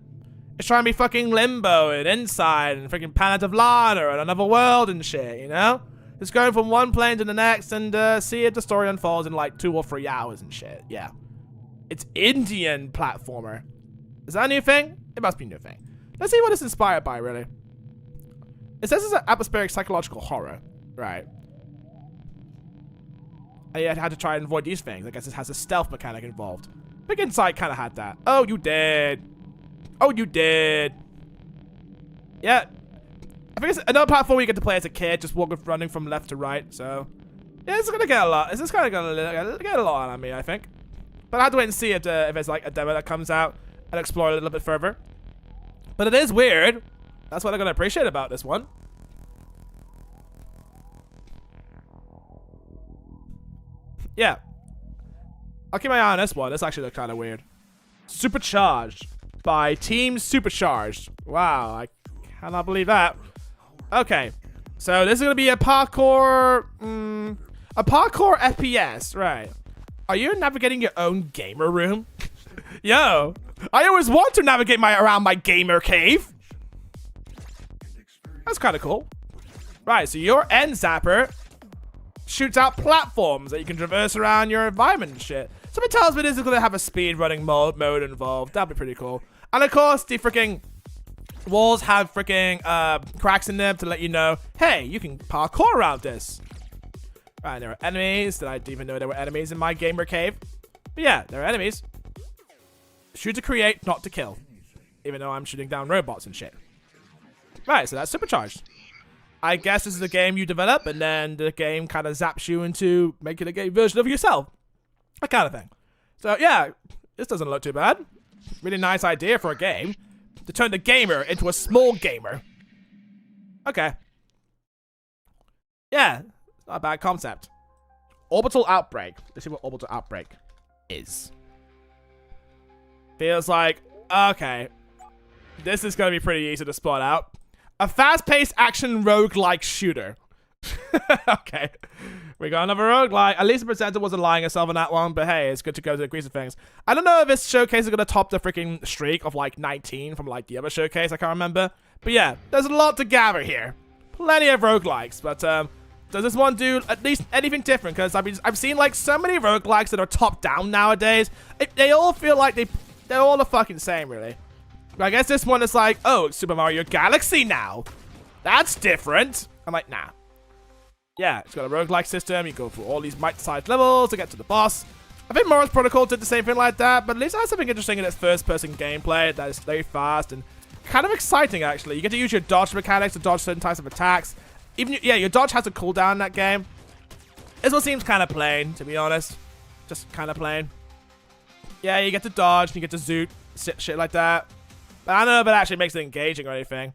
It's trying to be fucking Limbo and Inside and freaking Planet of Lana and Another World and shit, you know? Just going from one plane to the next and see if the story unfolds in like 2 or 3 hours and shit. Yeah. It's Indian platformer. Is that a new thing? It must be a new thing. Let's see what it's inspired by, really. It says it's an atmospheric psychological horror. Right. And you had to try and avoid these things. I guess it has a stealth mechanic involved. Big Inside kind of had that. Oh, you did. Oh, you did. Yeah. I think it's another platform where you get to play as a kid, just walking, running from left to right. So, yeah, it's gonna get a lot. It's just kind of gonna get a lot on me, I think. But I have to wait and see if there's like a demo that comes out and explore it a little bit further. But it is weird. That's what I'm gonna appreciate about this one. Yeah. I'll keep my eye on this one. This actually looks kind of weird. Supercharged by Team Supercharged. Wow, I cannot believe that. Okay, so this is gonna be a parkour, FPS, right? Are you navigating your own gamer room? Yo, I always want to navigate around my gamer cave. That's kind of cool. Right, so your end zapper shoots out platforms that you can traverse around your environment and shit. So it tells me this is going to have a speed running mode involved. That'd be pretty cool. And of course, the freaking walls have freaking cracks in them to let you know, hey, you can parkour around this. Right, there are enemies that I didn't even know there were enemies in my gamer cave. But yeah, there are enemies. Shoot to create, not to kill. Even though I'm shooting down robots and shit. Right, so that's Supercharged. I guess this is a game you develop, and then the game kind of zaps you into making a game version of yourself. That kind of thing. So yeah, this doesn't look too bad. Really nice idea for a game. To turn the gamer into a small gamer. Okay. Yeah, it's not a bad concept. Orbital Outbreak. Let's see what Orbital Outbreak is. Feels like, okay. This is going to be pretty easy to spot out. A fast-paced action roguelike shooter. Okay. We got another roguelike. At least the presenter wasn't lying herself on that one, but hey, it's good to go to the grease of things. I don't know if this showcase is going to top the freaking streak of like 19 from like the other showcase. I can't remember. But yeah, there's a lot to gather here. Plenty of roguelikes, but does this one do at least anything different? Because I've seen like so many roguelikes that are top-down nowadays. They all feel like they're all the fucking same, really. I guess this one is like, oh, it's Super Mario Galaxy now. That's different. I'm like, nah. Yeah, it's got a roguelike system. You go through all these bite-sized levels to get to the boss. I think Morris Protocol did the same thing like that, but at least it has something interesting in its first-person gameplay that is very fast and kind of exciting, actually. You get to use your dodge mechanics to dodge certain types of attacks. Your dodge has a cooldown in that game. This one seems kind of plain, to be honest. Just kind of plain. Yeah, you get to dodge, and you get to zoot, shit like that. But I don't know if it actually makes it engaging or anything.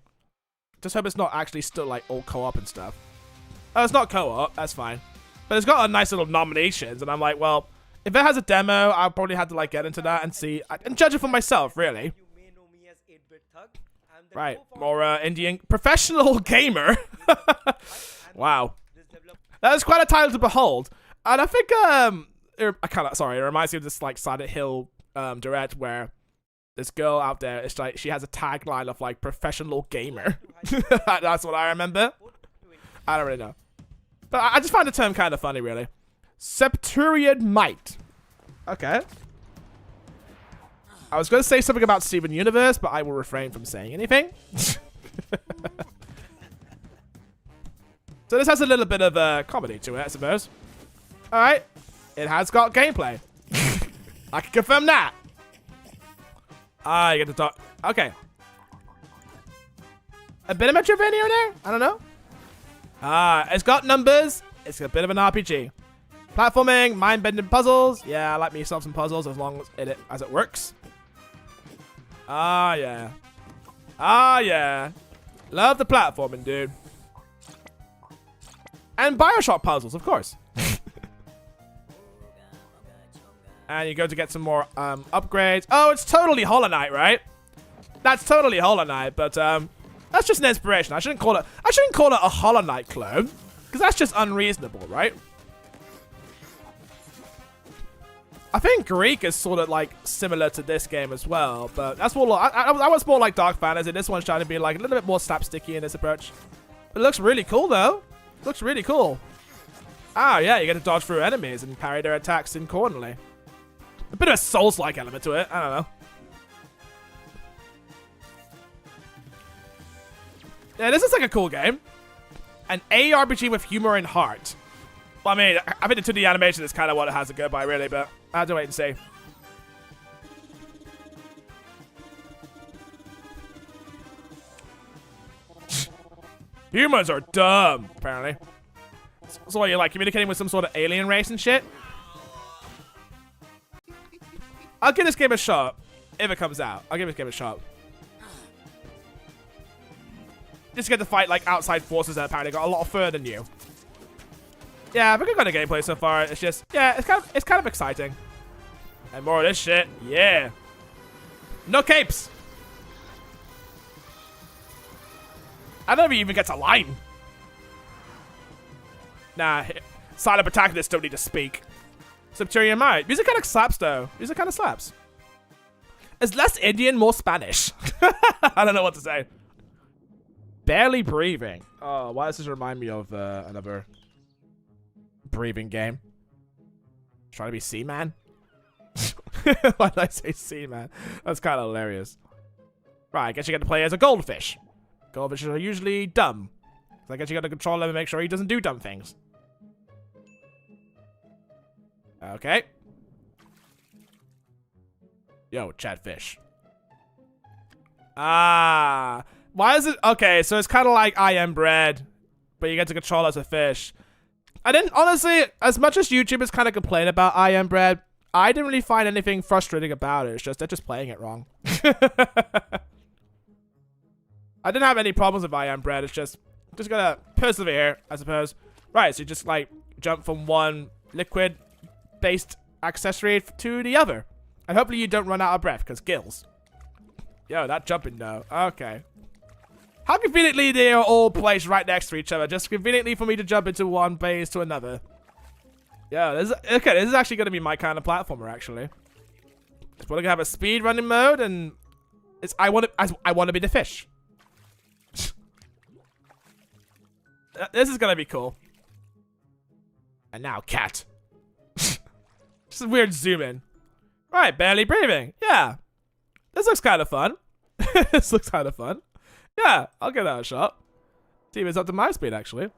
Just hope it's not actually still like all co-op and stuff. Oh, it's not co-op. That's fine. But it's got a nice little nominations, and I'm like, well, if it has a demo, I'll probably have to like get into that and see and judge it for myself, really. Right, more Indian professional gamer. Wow, that is quite a title to behold. And I think it reminds me of this like Silent Hill direct where this girl out there, it's like she has a tagline of like professional gamer. That's what I remember. I don't really know, but I just find the term kind of funny, really. Septurian Might. Okay. I was going to say something about Steven Universe, but I will refrain from saying anything. So this has a little bit of comedy to it, I suppose. Alright. It has got gameplay. I can confirm that. You get to talk. Okay. A bit of Metroidvania in there? I don't know. It's got numbers. It's a bit of an RPG. Platforming, mind-bending puzzles. Yeah, I like myself some puzzles as long as it works. Yeah. Yeah. Love the platforming, dude. And Bioshock puzzles, of course. And you go to get some more upgrades. Oh, it's totally Hollow Knight, right? That's totally Hollow Knight, but that's just an inspiration. I shouldn't call it a Hollow Knight clone, because that's just unreasonable, right? I think Greek is sort of like similar to this game as well, but that's more like that was more like Dark Fantasy. This one's trying to be like a little bit more slapsticky in this approach. It looks really cool though. It looks really cool. Ah, yeah, you get to dodge through enemies and parry their attacks accordingly. A bit of a Souls-like element to it. I don't know. Yeah, this is like a cool game. An ARPG with humor and heart. Well, I mean, I think the 2D animation is kind of what it has to go by, really, but I have to wait and see. Humans are dumb, apparently. So you're like communicating with some sort of alien race and shit? I'll give this game a shot if it comes out. I'll give this game a shot. Just get to fight like outside forces that apparently got a lot further than you. Yeah, I think I got the gameplay so far. It's just, yeah, it's kind of exciting. And more of this shit. Yeah. No capes. I don't even get to line. Nah, silent protagonists don't need to speak. Subterranean Might. Music kind of slaps, though. Music kind of slaps. It's less Indian, more Spanish. I don't know what to say. Barely Breathing. Oh, why does this remind me of another breathing game? Trying to be Seaman? Why did I say Seaman? That's kind of hilarious. Right, I guess you get to play as a goldfish. Goldfishes are usually dumb. So I guess you got to control him and make sure he doesn't do dumb things. Okay. Yo, Chadfish. Ah. Why is it? Okay, so it's kind of like I Am Bread, but you get to control as a fish. I didn't, honestly, as much as YouTubers kind of complain about I Am Bread, I didn't really find anything frustrating about it. It's just, they're just playing it wrong. I didn't have any problems with I Am Bread. It's just gotta persevere, I suppose. Right, so you just like jump from one liquid-based accessory to the other. And hopefully you don't run out of breath, because gills. Yo, that jumping though. Okay. How conveniently they are all placed right next to each other. Just conveniently for me to jump into one base to another. Yeah, this is actually going to be my kind of platformer, actually. It's going to have a speed running mode, and it's I want to be the fish. This is going to be cool. And now, cat. Just a weird zoom in. Right, Barely Breathing. Yeah. This looks kind of fun. This looks kind of fun. Yeah, I'll give that a shot. See if it's up to my speed, actually.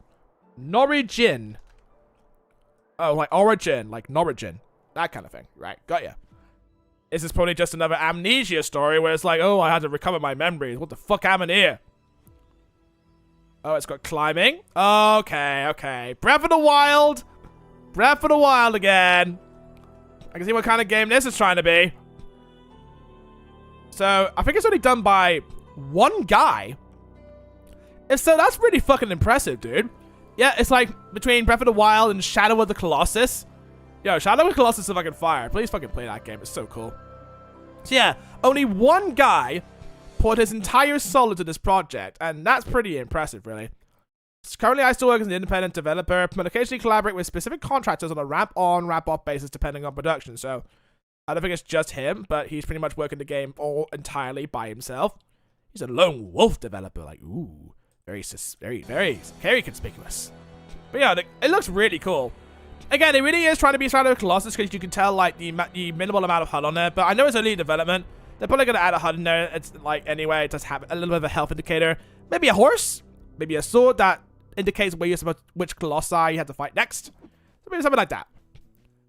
Norwegian. Oh, like origin, like Norwegian. That kind of thing. Right, got ya. This is probably just another amnesia story where it's like, oh, I had to recover my memories. What the fuck happened here? Oh, it's got climbing. Okay, okay. Breath of the Wild. Breath of the Wild again. I can see what kind of game this is trying to be. So, I think it's only done by one guy. If so, that's really fucking impressive, dude. Yeah, it's like between Breath of the Wild and Shadow of the Colossus. Yo, Shadow of the Colossus is fucking fire. Please fucking play that game. It's so cool. So yeah, only one guy poured his entire soul into this project, and that's pretty impressive, really. Currently, I still work as an independent developer, but occasionally collaborate with specific contractors on a ramp-on, ramp-off basis depending on production. So, I don't think it's just him, but he's pretty much working the game all entirely by himself. He's a lone wolf developer, like, ooh, very conspicuous. But yeah, it looks really cool. Again, it really is trying to be Shadow of the Colossus because you can tell, like, the minimal amount of HUD on there, but I know it's early development. They're probably going to add a HUD in there. It's, like, anyway, it does have a little bit of a health indicator. Maybe a horse, maybe a sword that indicates where you're supposed, which Colossi you have to fight next. So maybe something like that.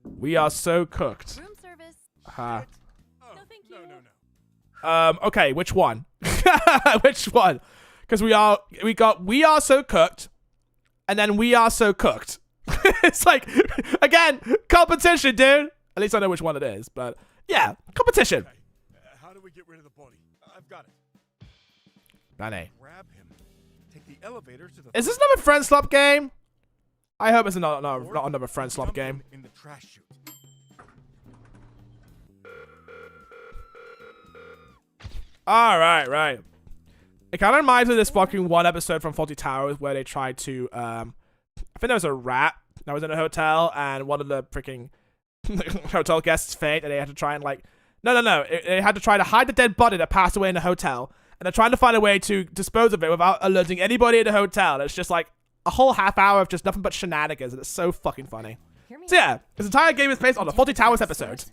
We are so cooked. Room service. Oh, No, thank you. no. Okay, which one? Which one? Because we are so cooked, and then we are so cooked. It's like, again, competition, dude. At least I know which one it is, but yeah, competition. Okay. How do we get rid of the body? I've got it. Danny. Grab him. Take the elevator to the. Is this another friend slop game? I hope it's not another friend slop game. In the trash chute. Alright, right. It kind of reminds me of this fucking one episode from Fawlty Towers where they tried to, I think there was a rat that was in a hotel and one of the freaking hotel guests fainted and they had to try and like, no. They had to try to hide the dead body that passed away in the hotel. And they're trying to find a way to dispose of it without alerting anybody in the hotel. And it's just like a whole half hour of just nothing but shenanigans and it's so fucking funny. So yeah, this entire game is based on the Fawlty Towers episode.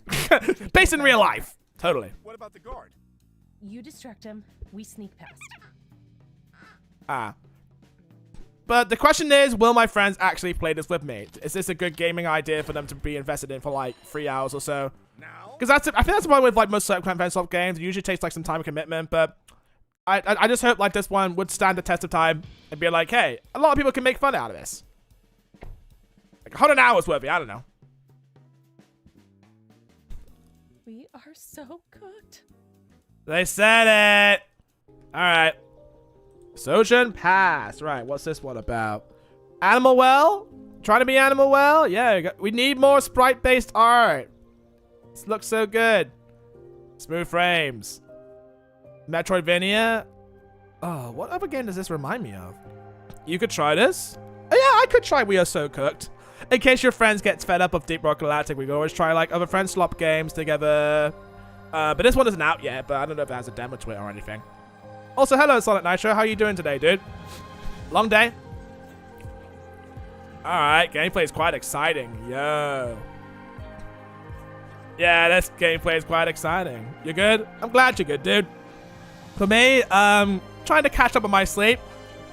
Based in real life. Totally. What about the guard? You distract him, we sneak past. But the question is, will my friends actually play this with me? Is this a good gaming idea for them to be invested in for like 3 hours or so? Because I think that's the one with like most Circumference games. It usually takes like some time and commitment, but I just hope like this one would stand the test of time and be like, hey, a lot of people can make fun out of this. Like 100 hours worth, I don't know. We are so good. They said it. All right. Sojourn Pass. Right, what's this one about? Animal Well? Trying to be Animal Well? Yeah, we need more sprite-based art. This looks so good. Smooth frames. Metroidvania? Oh, what other game does this remind me of? You could try this. Oh, yeah, I could try We Are So Cooked. In case your friends get fed up of Deep Rock Galactic, we can always try like other friends swap games together. But this one isn't out yet, but I don't know if it has a demo to it or anything. Also, hello, Sonic Nitro. How you doing today, dude? Long day? Alright, gameplay is quite exciting. Yo. Yeah, this gameplay is quite exciting. You good? I'm glad you're good, dude. For me, trying to catch up on my sleep.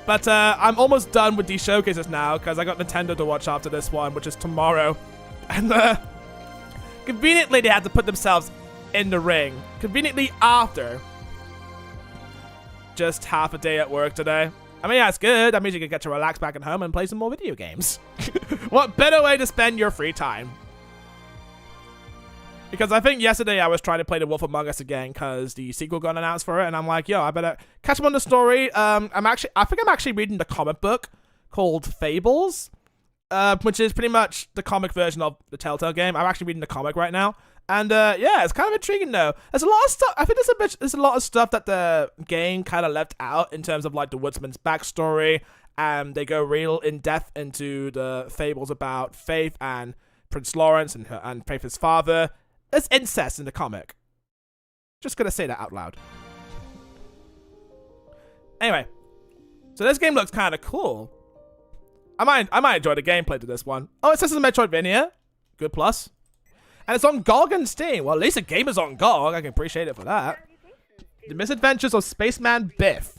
But I'm almost done with these showcases now because I got Nintendo to watch after this one, which is tomorrow. And conveniently, they had to put themselves in the ring. Conveniently after just half a day at work today. I mean, that's good. That means you can get to relax back at home and play some more video games. What better way to spend your free time? Because I think yesterday I was trying to play The Wolf Among Us again because the sequel got announced for it, and I'm like, yo, I better catch up on the story. I think I'm actually reading the comic book called Fables, which is pretty much the comic version of the Telltale game. I'm actually reading the comic right now. And yeah, it's kind of intriguing though. There's a lot of stuff. I think there's a lot of stuff that the game kind of left out in terms of like the woodsman's backstory, and they go real in depth into the fables about Faith and Prince Lawrence and Faith's father. There's incest in the comic. Just gonna say that out loud. Anyway, so this game looks kind of cool. I might enjoy the gameplay to this one. Oh, it says it's a Metroidvania. Good plus. And it's on GOG and Steam. Well, at least the game is on GOG. I can appreciate it for that. The Misadventures of Spaceman Biff.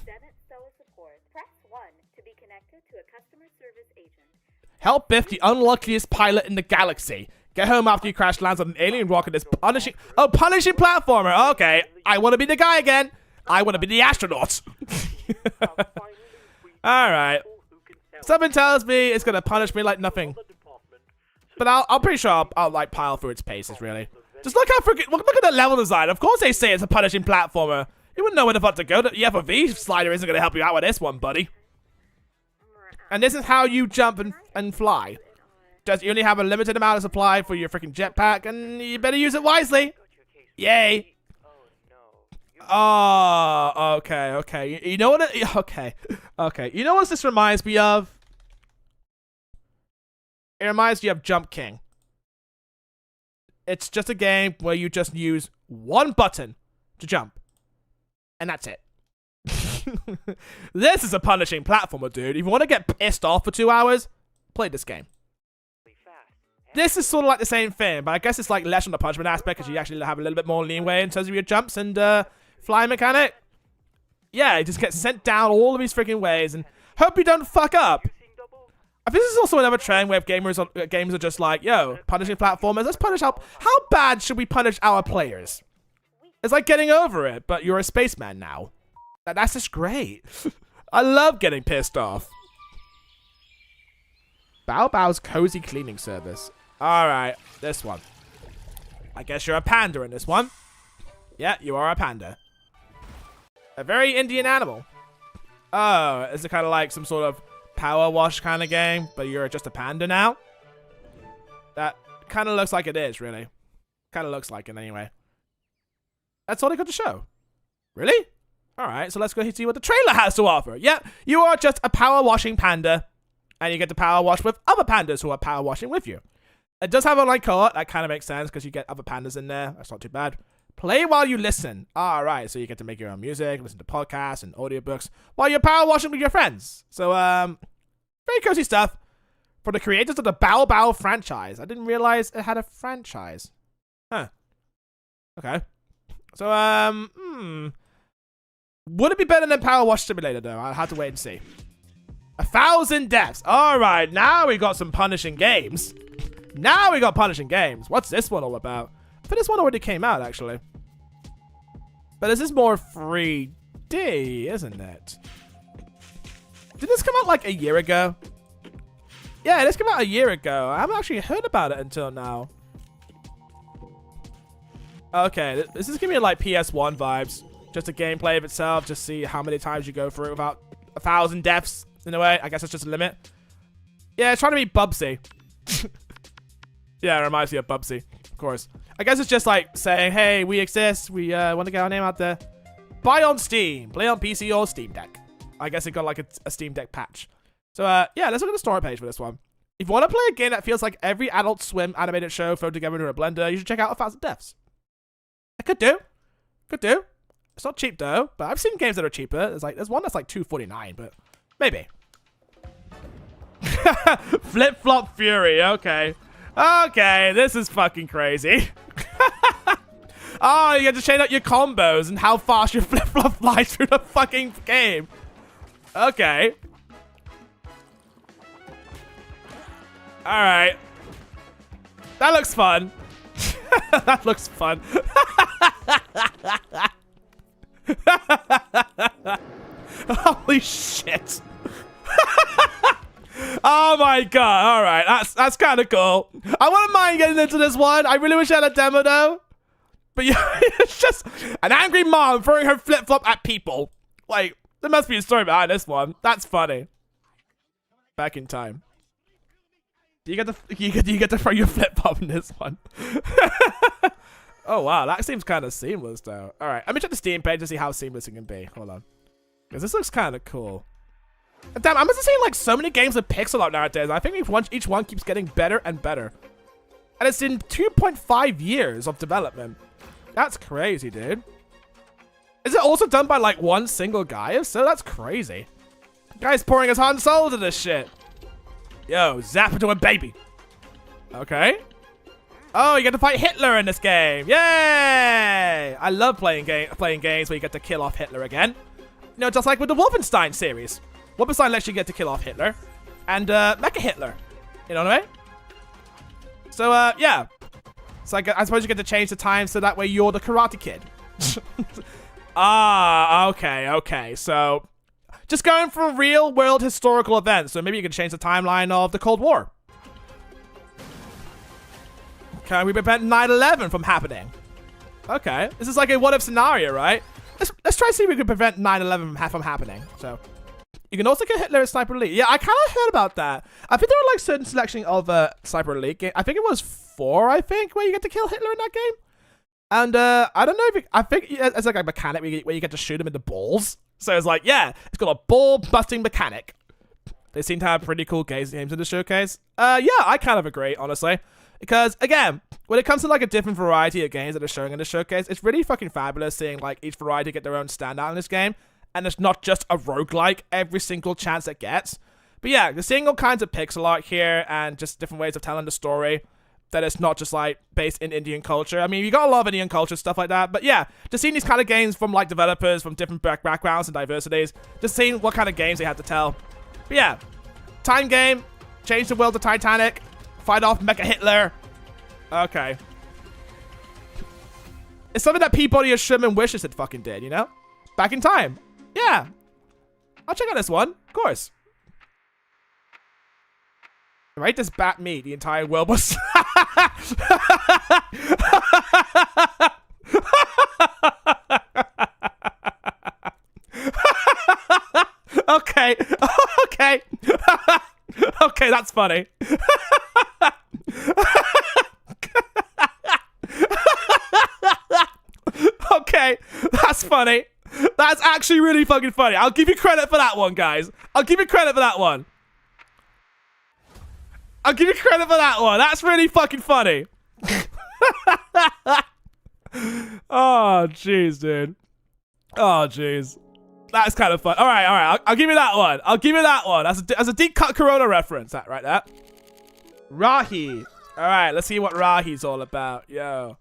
Help Biff, the unluckiest pilot in the galaxy. Get home after you crash lands on an alien rocket. This punishing platformer. Okay, I want to be the guy again. I want to be the astronaut. All right. Something tells me it's gonna punish me like nothing. But I'm pretty sure I'll like pile through its paces, really. Just look how freaking look at the level design. Of course they say it's a punishing platformer. You wouldn't know where the fuck to go. The FOV slider isn't gonna help you out with this one, buddy. And this is how you jump and fly. Just you only have a limited amount of supply for your freaking jetpack, and you better use it wisely. Yay. Oh, okay. You know what? Okay. You know what this reminds me of? It reminds me of Jump King. It's just a game where you just use one button to jump. And that's it. This is a punishing platformer, dude. If you want to get pissed off for 2 hours, play this game. This is sort of like the same thing, but I guess it's like less on the punishment aspect because you actually have a little bit more leeway in terms of your jumps and flying mechanic. Yeah, you just get sent down all of these freaking ways and hope you don't fuck up. I think this is also another trend where games are just like, yo, punishing platformers, let's punish how bad should we punish our players? It's like getting over it, but you're a spaceman now. That's just great. I love getting pissed off. Bao Bao's Cozy Cleaning Service. Alright, this one. I guess you're a panda in this one. Yeah, you are a panda. A very Indian animal. Oh, is it kind of like some sort of power wash kind of game, but you're just a panda now? That kind of looks like it is, really. Kind of looks like it anyway. That's all they got to show. Really? Alright, so let's go see what the trailer has to offer. Yeah, you are just a power washing panda, and you get to power wash with other pandas who are power washing with you. It does have online co-op. That kind of makes sense because you get other pandas in there. That's not too bad. Play while you listen. Alright, so you get to make your own music, listen to podcasts and audiobooks while you're power washing with your friends. So, very cozy stuff for the creators of the Bow Bow franchise. I didn't realize it had a franchise. Huh. Okay. So, would it be better than Power Wash Simulator, though? I'll have to wait and see. 1,000 deaths. Alright, now we got some punishing games. Now we got punishing games. What's this one all about? I think this one already came out, actually. But this is more 3D, isn't it? Did this come out like a year ago? Yeah, this came out a year ago. I haven't actually heard about it until now. Okay, this is giving me like PS1 vibes. Just the gameplay of itself. Just see how many times you go through it without 1,000 deaths. In a way, I guess it's just a limit. Yeah, it's trying to be Bubsy. Yeah, it reminds me of Bubsy, of course. I guess it's just like saying, hey, we exist. We want to get our name out there. Buy on Steam. Play on PC or Steam Deck. I guess it got like a Steam Deck patch. So, yeah, let's look at the story page for this one. If you want to play a game that feels like every Adult Swim animated show thrown together into a blender, you should check out 1,000 Deaths. I could do. Could do. It's not cheap, though. But I've seen games that are cheaper. There's one that's like $2.49, but maybe. Flip-flop fury. Okay. Okay, this is fucking crazy. Oh, you get to change out your combos and how fast your flip-flop flies through the fucking game. Okay. Alright. That looks fun. That looks fun. Holy shit. Oh my god. Alright, that's kind of cool. I wouldn't mind getting into this one. I really wish I had a demo though. But yeah, it's just an angry mom throwing her flip-flop at people. Like, there must be a story behind this one. That's funny. Back in time. You get to throw your flip-flop in this one. Oh wow, that seems kind of seamless though. Alright, let me check the Steam page to see how seamless it can be. Hold on. Because this looks kind of cool. Damn, I'm just seeing like so many games with pixel art nowadays. I think each one keeps getting better and better. And it's in 2.5 years of development. That's crazy, dude. Is it also done by like one single guy? If so, that's crazy. Guy's pouring his heart and soul into this shit. Yo, zap into a baby. Okay. Oh, you get to fight Hitler in this game. Yay! I love playing games where you get to kill off Hitler again. You know, just like with the Wolfenstein series. Wolfenstein lets you get to kill off Hitler. And Mecha Hitler. You know what I mean? So, yeah. It's like, I suppose you get to change the time so that way you're the Karate Kid. Ah, okay. So, just going for real world historical events. So maybe you can change the timeline of the Cold War. Can we prevent 9/11 from happening? Okay. This is like a what-if scenario, right? Let's try to see if we can prevent 9/11 from happening. So, you can also get Hitler in Sniper Elite. Yeah, I kind of heard about that. I think there were like certain selection of Sniper Elite game. I think it was 4, I think, where you get to kill Hitler in that game. And I don't know if I think it's like a mechanic where you get to shoot him in the balls. So it's like, yeah, it's got a ball-busting mechanic. They seem to have pretty cool games in the showcase. Yeah, I kind of agree, honestly. Because, again, when it comes to, like, a different variety of games that are showing in the showcase, it's really fucking fabulous seeing, like, each variety get their own standout in this game. And it's not just a roguelike every single chance it gets. But yeah, you're seeing all kinds of pixel art here and just different ways of telling the story. That it's not just, like, based in Indian culture. I mean, you got a lot of Indian culture, stuff like that. But yeah, just seeing these kind of games from, like, developers from different backgrounds and diversities. Just seeing what kind of games they had to tell. But yeah, time game. Change the world to Titanic. Fight off Mecha Hitler. Okay. It's something that Peabody or Sherman wishes it fucking did, you know? Back in time. Yeah. I'll check out this one. Of course. Right? This bat meat. The entire world was... Okay. Okay. Okay, that's funny. Okay, that's funny. That's actually really fucking funny. I'll give you credit for that one, guys. I'll give you credit for that one. I'll give you credit for that one. That's really fucking funny. Oh, jeez, dude. Oh, jeez. That's kind of fun. All right. I'll give you that one. I'll give you that one. That's a deep cut Corona reference. That right there. Rahi. All right, let's see what Rahi's all about. Yo.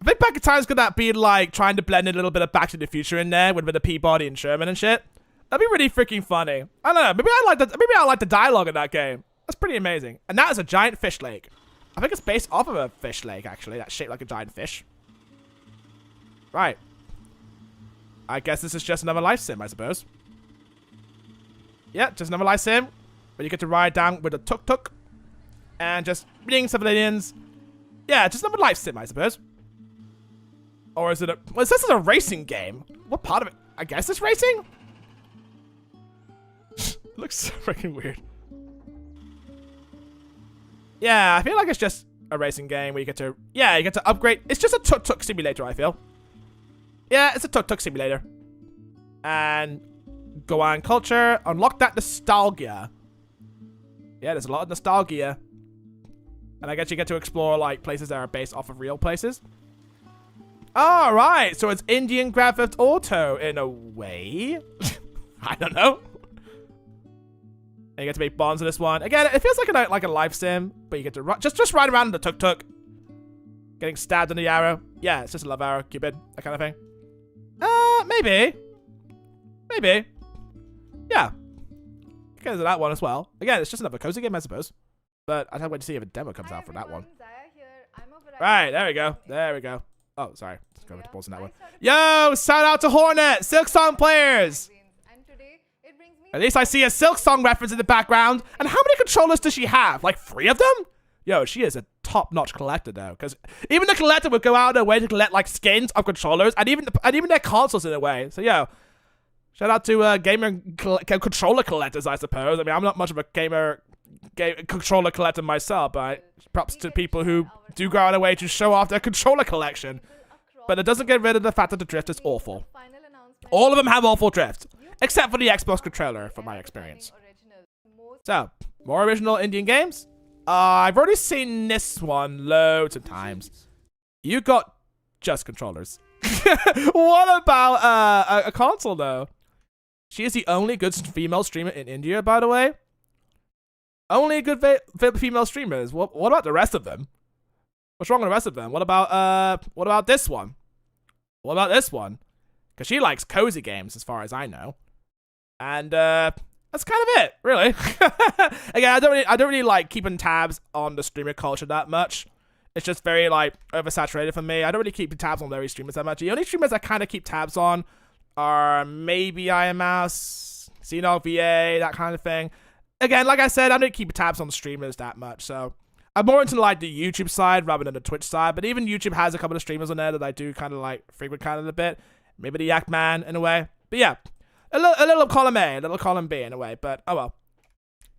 I think back at times could that be like trying to blend in a little bit of Back to the Future in there with a bit of Peabody and Sherman and shit. That'd be really freaking funny. I don't know. Maybe I like the dialogue in that game. That's pretty amazing. And that is a giant fish lake. I think it's based off of a fish lake, actually. That's shaped like a giant fish. Right. I guess this is just another life sim, I suppose. Yeah, just another life sim. But you get to ride down with a tuk-tuk. And just being civilians. Yeah, just another life sim, I suppose. Or is it a... Well, this is a racing game. What part of it? I guess it's racing? Looks so freaking weird. Yeah, I feel like it's just a racing game where you get to... Yeah, you get to upgrade. It's just a tuk-tuk simulator, I feel. Yeah, it's a tuk-tuk simulator. And go on culture. Unlock that nostalgia. Yeah, there's a lot of nostalgia. And I guess you get to explore, like, places that are based off of real places. Alright, so it's Indian Grand Theft Auto in a way. I don't know. And you get to make bonds in this one. Again, it feels like a life sim, but you get to just ride around in the tuk-tuk. Getting stabbed in the arrow. Yeah, it's just a love arrow, Cupid, that kind of thing. Maybe. Maybe. Yeah. Because of that one as well. Again, it's just another cozy game, I suppose. But I can't wait to see if a demo comes out for that one. Right, there we go. There we go. Oh, sorry. Let's go with the balls in that one. Yo, shout out to Hornet, Silksong players. At least I see a Silksong reference in the background. And how many controllers does she have? Like 3 of them? Yo, she is a top-notch collector though, because even the collector would go out of their way to collect like skins of controllers and even their consoles in a way. So yo, shout out to gamer controller collectors, I suppose. I mean, I'm not much of a controller collector myself, but props to people who do go out of their way to show off their controller collection. But it doesn't get rid of the fact that the drift is awful. All of them have awful drift, except for the Xbox controller, from my experience. So, more original Indian games. I've already seen this one loads of times. You got just controllers. What about a console, though? She is the only good female streamer in India, by the way. Only good female streamers. What about the rest of them? What's wrong with the rest of them? What about this one? What about this one? Because she likes cozy games, as far as I know. And, that's kind of it, really. Again, I don't really like keeping tabs on the streamer culture that much. It's just very, like, oversaturated for me. I don't really keep tabs on every streamers that much. The only streamers I kind of keep tabs on are maybe IMS, Xenog VA, that kind of thing. Again, like I said, I don't keep tabs on the streamers that much, so I'm more into, like, the YouTube side rather than the Twitch side. But even YouTube has a couple of streamers on there that I do kind of, like, frequent kind of a bit. Maybe the Yak Man, in a way. But yeah. A little column A, a little column B in a way, but oh well.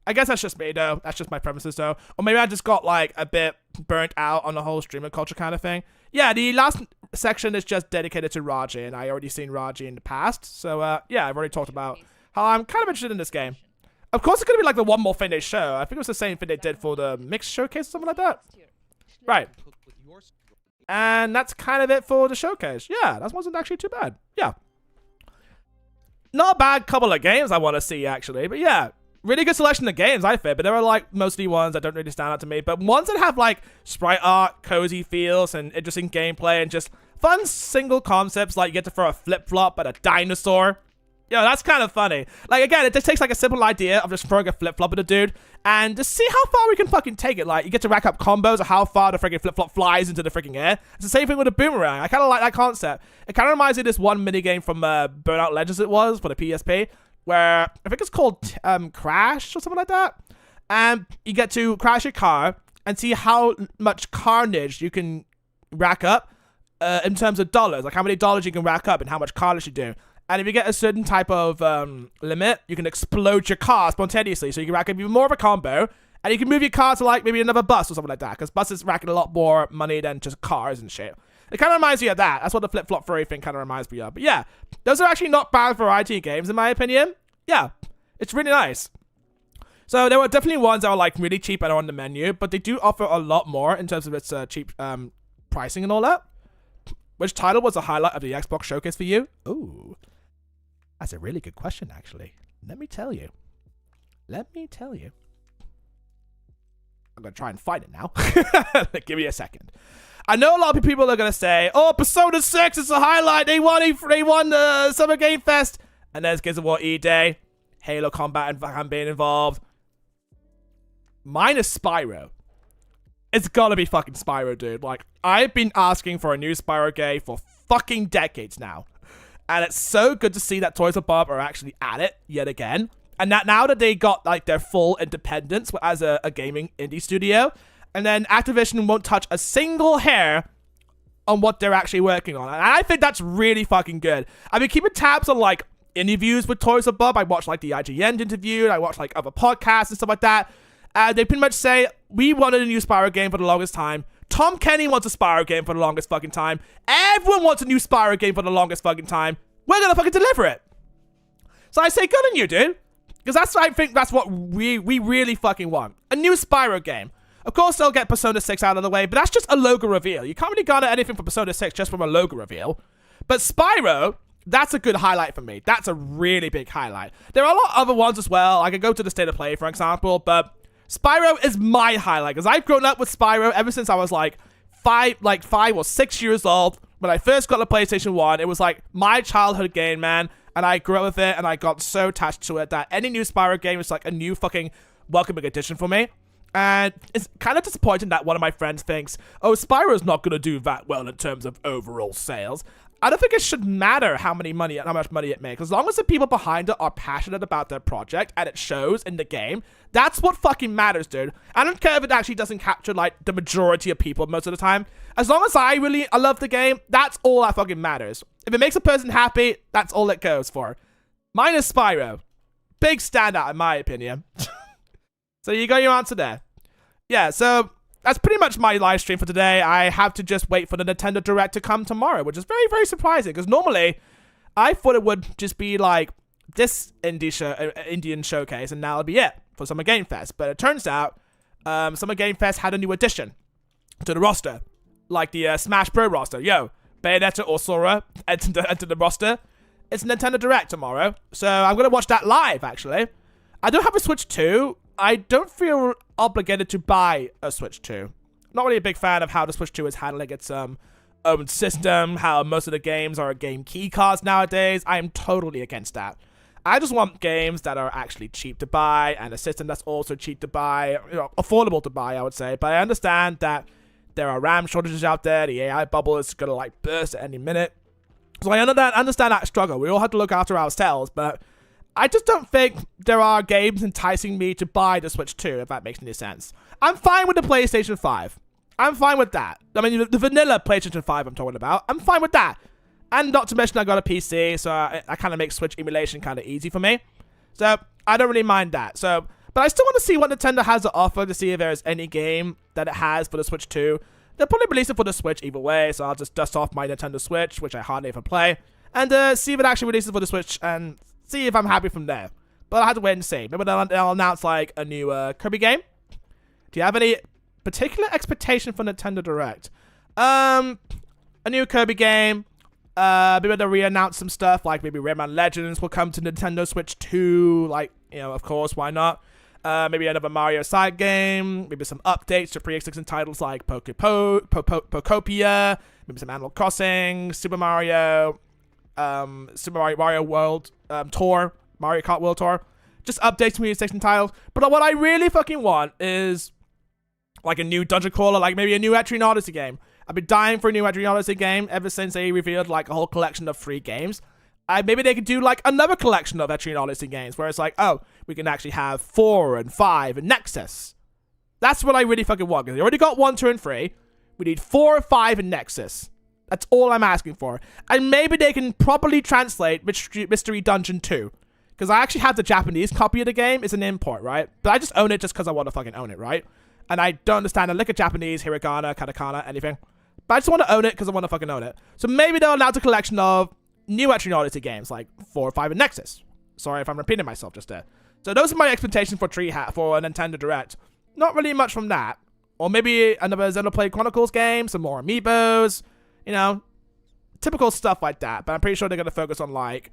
I guess that's just me though. That's just my premises though. Or maybe I just got like a bit burnt out on the whole streamer culture kind of thing. Yeah, the last section is just dedicated to Raji, and I already seen Raji in the past. So yeah, I've already talked about how I'm kind of interested in this game. Of course, it's gonna be like the one more thing they show. I think it was the same thing they did for the mixed showcase or something like that. Right. And that's kind of it for the showcase. Yeah, that wasn't actually too bad. Yeah. Not a bad couple of games I want to see, actually. But yeah, really good selection of games, I think. But there are, like, mostly ones that don't really stand out to me. But ones that have, like, sprite art, cozy feels, and interesting gameplay, and just fun single concepts, like you get to throw a flip-flop at a dinosaur. Yo, that's kind of funny. Like, again, it just takes, like, a simple idea of just throwing a flip-flop at a dude, and just see how far we can fucking take it. Like, you get to rack up combos of how far the freaking flip-flop flies into the freaking air. It's the same thing with a boomerang. I kind of like that concept. It kind of reminds me of this one minigame from Burnout Legends it was, for the PSP, where I think it's called Crash or something like that. And you get to crash your car and see how much carnage you can rack up in terms of dollars. Like, how many dollars you can rack up and how much carnage you do. And if you get a certain type of limit, you can explode your car spontaneously. So you can rack up even more of a combo. And you can move your car to, like, maybe another bus or something like that. Because buses rack a lot more money than just cars and shit. It kind of reminds me of that. That's what the flip-flop furry thing kind of reminds me of. But yeah, those are actually not bad variety games in my opinion. Yeah, it's really nice. So there were definitely ones that were like really cheap and are on the menu, but they do offer a lot more in terms of its cheap pricing and all that. Which title was the highlight of the Xbox showcase for you? Ooh, that's a really good question actually. Let me tell you. I'm going to try and find it now. Give me a second. I know a lot of people are going to say, oh, Persona 6 is a highlight. They won the Summer Game Fest. And there's Gears of War E-Day. Halo Combat and being involved. Mine is Spyro. It's got to be fucking Spyro, dude. Like, I've been asking for a new Spyro game for fucking decades now. And it's so good to see that Toys R Bob are actually at it yet again. And that now that they got like their full independence as a gaming indie studio, and then Activision won't touch a single hair on what they're actually working on. And I think that's really fucking good. I've been keeping tabs on like interviews with Toys R Bob. I watched like the IGN interview, and I watched like other podcasts and stuff like that. And they pretty much say, we wanted a new Spyro game for the longest time. Tom Kenny wants a Spyro game for the longest fucking time. Everyone wants a new Spyro game for the longest fucking time. We're gonna fucking deliver it. So I say, good on you, dude. Because I think that's what we really fucking want. A new Spyro game. Of course, they'll get Persona 6 out of the way, but that's just a logo reveal. You can't really garner anything from Persona 6 just from a logo reveal. But Spyro, that's a good highlight for me. That's a really big highlight. There are a lot of other ones as well. I could go to the State of Play, for example, but Spyro is my highlight, because I've grown up with Spyro ever since I was like 5 or 6 years old. When I first got the PlayStation 1, it was like my childhood game, man. And I grew up with it, and I got so attached to it that any new Spyro game is like a new fucking welcoming addition for me. And it's kind of disappointing that one of my friends thinks, oh, Spyro's not going to do that well in terms of overall sales. I don't think it should matter how much money it makes. As long as the people behind it are passionate about their project and it shows in the game, that's what fucking matters, dude. I don't care if it actually doesn't capture, like, the majority of people most of the time. As long as I love the game, that's all that fucking matters. If it makes a person happy, that's all it goes for. Mine is Spyro. Big standout, in my opinion. So you got your answer there. Yeah, so that's pretty much my live stream for today. I have to just wait for the Nintendo Direct to come tomorrow, which is very, very surprising, because normally I thought it would just be like this Indian showcase, and now it'll be it for Summer Game Fest. But it turns out Summer Game Fest had a new addition to the roster, like the Smash Bros. Roster. Yo, Bayonetta or Sora entered the roster. It's Nintendo Direct tomorrow, so I'm going to watch that live, actually. I don't have a Switch 2. I don't feel obligated to buy a Switch 2. Not really a big fan of how the Switch 2 is handling its own system, how most of the games are game key cards nowadays. I am totally against that. I just want games that are actually cheap to buy, and a system that's also cheap to buy, affordable to buy, I would say. But I understand that there are RAM shortages out there. The AI bubble is going to like burst at any minute. So I understand that struggle. We all have to look after ourselves, but I just don't think there are games enticing me to buy the Switch 2, if that makes any sense. I'm fine with the PlayStation 5. I'm fine with that. I mean, the vanilla PlayStation 5 I'm talking about. I'm fine with that. And not to mention I got a PC, so I kind of make Switch emulation kind of easy for me. So I don't really mind that. So, but I still want to see what Nintendo has to offer, to see if there's any game that it has for the Switch 2. They'll probably release it for the Switch either way, so I'll just dust off my Nintendo Switch, which I hardly ever play, and see if it actually releases for the Switch, and see if I'm happy from there. But I'll have to wait and see. Maybe they'll announce like a new Kirby game. Do you have any particular expectation for Nintendo Direct? A new Kirby game. Maybe they'll re-announce some stuff, like maybe Rayman Legends will come to Nintendo Switch 2. Like, of course, why not? Maybe another Mario side game. Maybe some updates to pre-existing titles like Pokopia. Maybe some Animal Crossing, Super Mario World Tour, Mario Kart World Tour. Just updates to pre-existing titles. But what I really fucking want is like a new Dungeon Crawler, like maybe a new Etrian Odyssey game. I've been dying for a new Etrian Odyssey game ever since they revealed like a whole collection of free games. Maybe they could do like another collection of Etrian Odyssey games where it's like, oh, we can actually have 4 and 5 and Nexus. That's what I really fucking want, because they already got 1, 2, and 3. We need 4, 5, and Nexus. That's all I'm asking for. And maybe they can properly translate Mystery Dungeon 2. Because I actually have the Japanese copy of the game. It's an import, right? But I just own it just because I want to fucking own it, right? And I don't understand a lick of Japanese, hiragana, katakana, anything. But I just want to own it because I want to fucking own it. So maybe they'll announce a collection of new Entry Odyssey games like 4 or 5 in Nexus. Sorry if I'm repeating myself just there. So those are my expectations for for a Nintendo Direct. Not really much from that. Or maybe another Xenoblade Chronicles game, some more amiibos, you know, typical stuff like that. But I'm pretty sure they're going to focus on like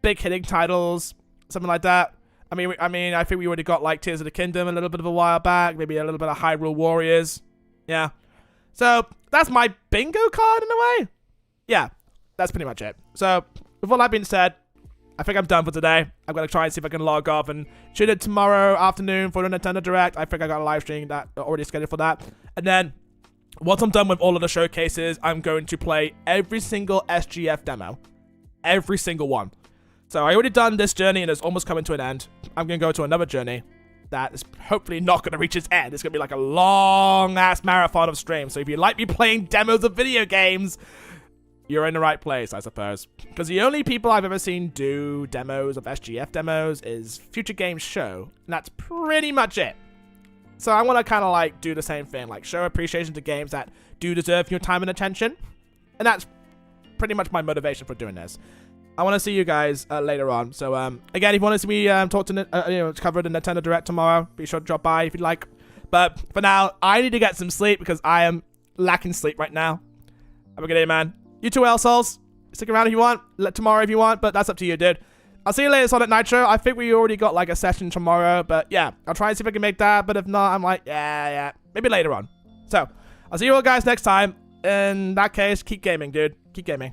big hitting titles, something like that. I mean, I think we already got like Tears of the Kingdom a little bit of a while back, maybe a little bit of Hyrule Warriors. Yeah. So that's my bingo card in a way. Yeah, that's pretty much it. So with all that being said, I think I'm done for today. I'm going to try and see if I can log off and shoot it tomorrow afternoon for the Nintendo Direct. I think I got a live stream that already scheduled for that. And then once I'm done with all of the showcases, I'm going to play every single SGF demo. Every single one. So I already done this journey and it's almost coming to an end. I'm going to go to another journey that is hopefully not going to reach its end. It's going to be like a long-ass marathon of streams. So if you like me playing demos of video games, you're in the right place, I suppose. Because the only people I've ever seen do demos of SGF demos is Future Games Show. And that's pretty much it. So I want to kind of like do the same thing. Like show appreciation to games that do deserve your time and attention. And that's pretty much my motivation for doing this. I want to see you guys later on. So again, if you want to see me cover the Nintendo Direct tomorrow, be sure to drop by if you'd like. But for now, I need to get some sleep because I am lacking sleep right now. Have a good day, man. You too, L-Souls. Stick around if you want. Tomorrow if you want, but that's up to you, dude. I'll see you later, Sonic Nitro. I think we already got like a session tomorrow, but yeah, I'll try and see if I can make that. But if not, I'm like, yeah, maybe later on. So I'll see you all guys next time. In that case, keep gaming, dude. Keep gaming.